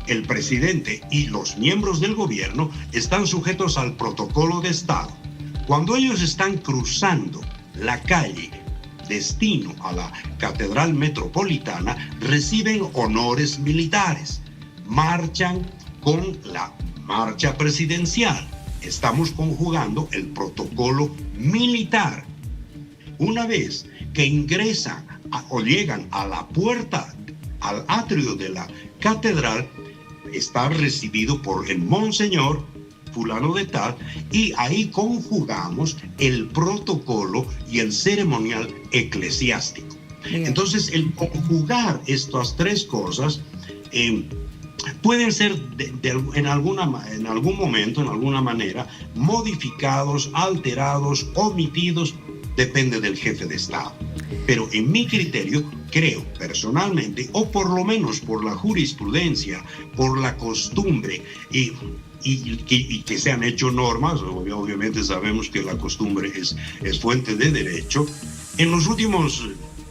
El presidente y los miembros del gobierno están sujetos al protocolo de Estado. Cuando ellos están cruzando la calle destino a la Catedral Metropolitana, reciben honores militares. Marchan con la marcha presidencial. Estamos conjugando el protocolo militar. Una vez que ingresan o llegan a la puerta, al atrio de la catedral, está recibido por el monseñor fulano de tal, y ahí conjugamos el protocolo y el ceremonial eclesiástico. Bien. Entonces, el conjugar estas tres cosas pueden ser en algún momento, en alguna manera, modificados, alterados, omitidos, depende del jefe de Estado. Pero en mi criterio, creo personalmente, o por lo menos por la jurisprudencia, por la costumbre y que se han hecho normas, obviamente sabemos que la costumbre es fuente de derecho, en los últimos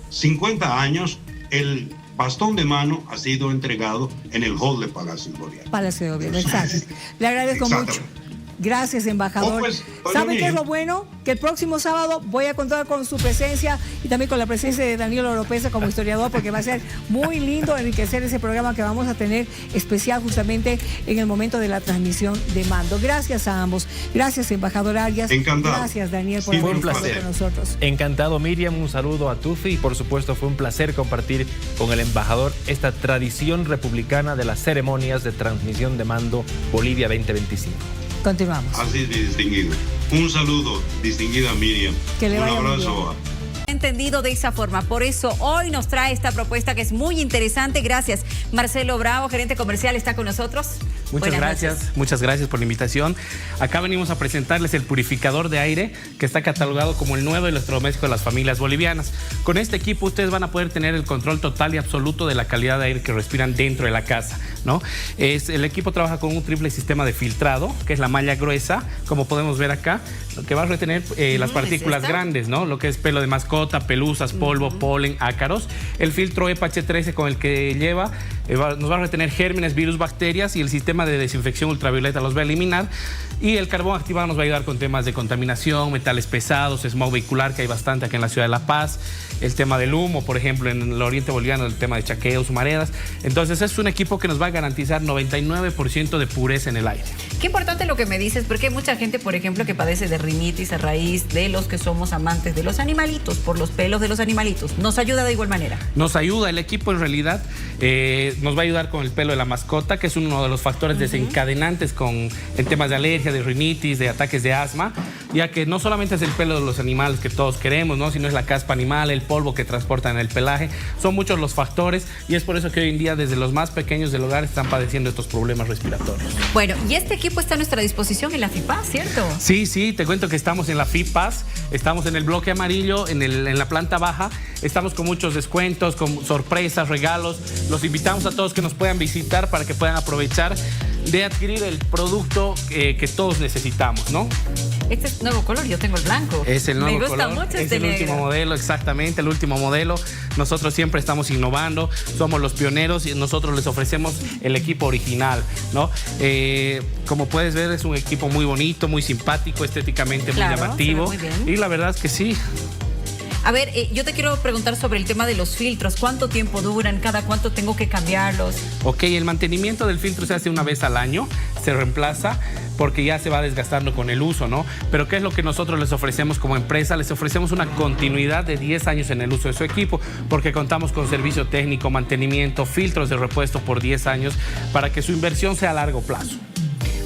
50 años el bastón de mano ha sido entregado en el hall de Palacio de Gobierno. Palacio de Gobierno, exacto. Le agradezco mucho. Gracias, embajador. ¿Sabe qué es lo bueno? Que el próximo sábado voy a contar con su presencia y también con la presencia de Daniel Oropesa como historiador, porque va a ser muy lindo enriquecer ese programa que vamos a tener especial justamente en el momento de la transmisión de mando. Gracias a ambos. Gracias, embajador Arias. Encantado. Gracias, Daniel, por fue un haber placer estado con nosotros. Encantado, Miriam. Un saludo a Tufi y por supuesto fue un placer compartir con el embajador esta tradición republicana de las ceremonias de transmisión de mando Bolivia 2025. Continuamos. Así de distinguido. Un saludo, distinguida Miriam. Que le un vaya abrazo. Entendido de esa forma. Por eso hoy nos trae esta propuesta que es muy interesante. Gracias. Marcelo Bravo, gerente comercial, está con nosotros. Muchas gracias por la invitación. Acá venimos a presentarles el purificador de aire que está catalogado como el nuevo electrodoméstico de las familias bolivianas. Con este equipo ustedes van a poder tener el control total y absoluto de la calidad de aire que respiran dentro de la casa, ¿no? El equipo trabaja con un triple sistema de filtrado, que es la malla gruesa, como podemos ver acá, que va a retener las partículas grandes, ¿no? Lo que es pelo de mascota, pelusas, polvo, polen, ácaros. El filtro EPA H13 con el que lleva nos va a retener gérmenes, virus, bacterias, y el sistema de desinfección ultravioleta los va a eliminar. Y el carbón activado nos va a ayudar con temas de contaminación, metales pesados, smog vehicular, que hay bastante aquí en la ciudad de La Paz, el tema del humo, por ejemplo, en el oriente boliviano, el tema de chaqueos, humaredas. Entonces es un equipo que nos va a garantizar 99% de pureza en el aire. Qué importante lo que me dices, porque hay mucha gente, por ejemplo, que padece de rinitis a raíz de los que somos amantes de los animalitos, por los pelos de los animalitos. ¿Nos ayuda de igual manera? Nos ayuda, el equipo en realidad nos va a ayudar con el pelo de la mascota, que es uno de los factores desencadenantes en temas de alergia, de rinitis, de ataques de asma, ya que no solamente es el pelo de los animales que todos queremos, ¿no? Sino es la caspa animal, el polvo que transportan en el pelaje. Son muchos los factores y es por eso que hoy en día desde los más pequeños del hogar están padeciendo estos problemas respiratorios. Bueno, y este equipo está a nuestra disposición en la FIPAS, ¿cierto? Sí, te cuento que estamos en la FIPAS, estamos en el bloque amarillo, en la planta baja, estamos con muchos descuentos, con sorpresas, regalos. Los invitamos a todos que nos puedan visitar para que puedan aprovechar de adquirir el producto que todos necesitamos, ¿no? Este es nuevo color, yo tengo el blanco. Es el nuevo color. Me gusta mucho este negro. Es el último modelo, exactamente, el último modelo. Nosotros siempre estamos innovando, somos los pioneros y nosotros les ofrecemos el equipo original, ¿no? Como puedes ver, es un equipo muy bonito, muy simpático, estéticamente muy llamativo. Muy bien. Y la verdad es que sí. A ver, yo te quiero preguntar sobre el tema de los filtros. ¿Cuánto tiempo duran? ¿Cada cuánto tengo que cambiarlos? Ok, el mantenimiento del filtro se hace una vez al año, se reemplaza porque ya se va desgastando con el uso, ¿no? Pero ¿qué es lo que nosotros les ofrecemos como empresa? Les ofrecemos una continuidad de 10 años en el uso de su equipo, porque contamos con servicio técnico, mantenimiento, filtros de repuesto por 10 años, para que su inversión sea a largo plazo.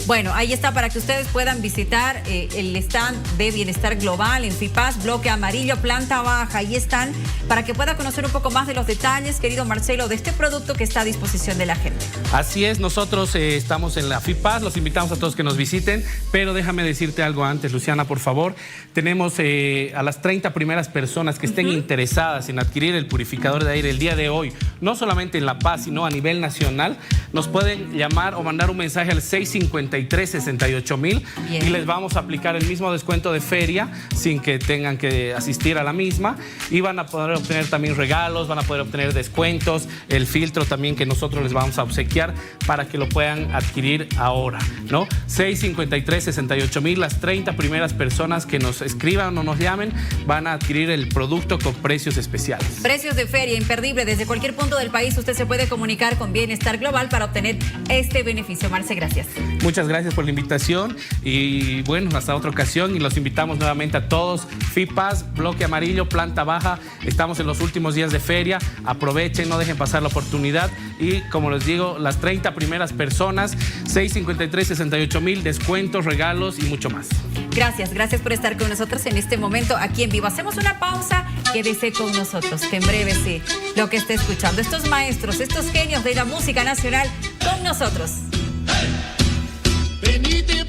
Bueno, ahí está para que ustedes puedan visitar el stand de Bienestar Global en FIPAS, bloque amarillo, planta baja. Ahí están para que pueda conocer un poco más de los detalles, querido Marcelo, de este producto que está a disposición de la gente. Así es, nosotros estamos en la FIPAS, los invitamos a todos que nos visiten, pero déjame decirte algo antes, Luciana, por favor. Tenemos a las 30 primeras personas que estén interesadas en adquirir el purificador de aire el día de hoy, no solamente en La Paz, sino a nivel nacional, nos pueden llamar o mandar un mensaje al 653-68,000 y les vamos a aplicar el mismo descuento de feria sin que tengan que asistir a la misma, y van a poder obtener también regalos, van a poder obtener descuentos, el filtro también que nosotros les vamos a obsequiar para que lo puedan adquirir ahora, ¿no? 653-68,000, las 30 primeras personas que nos escriban o nos llamen van a adquirir el producto con precios especiales. Precios de feria imperdible desde cualquier punto del país. Usted se puede comunicar con Bienestar Global para obtener este beneficio. Marce, gracias. Muchas gracias por la invitación y bueno, hasta otra ocasión, y los invitamos nuevamente a todos. FIPAS, bloque amarillo, planta baja. Estamos en los últimos días de feria. Aprovechen, no dejen pasar la oportunidad, y como les digo, las 30 primeras personas, 653-68,000, descuentos, regalos y mucho más. Gracias por estar con nosotros en este momento aquí en vivo. Hacemos una pausa, quédese con nosotros, que en breve sí, lo que esté escuchando, estos maestros, estos genios de la música nacional con nosotros. Venite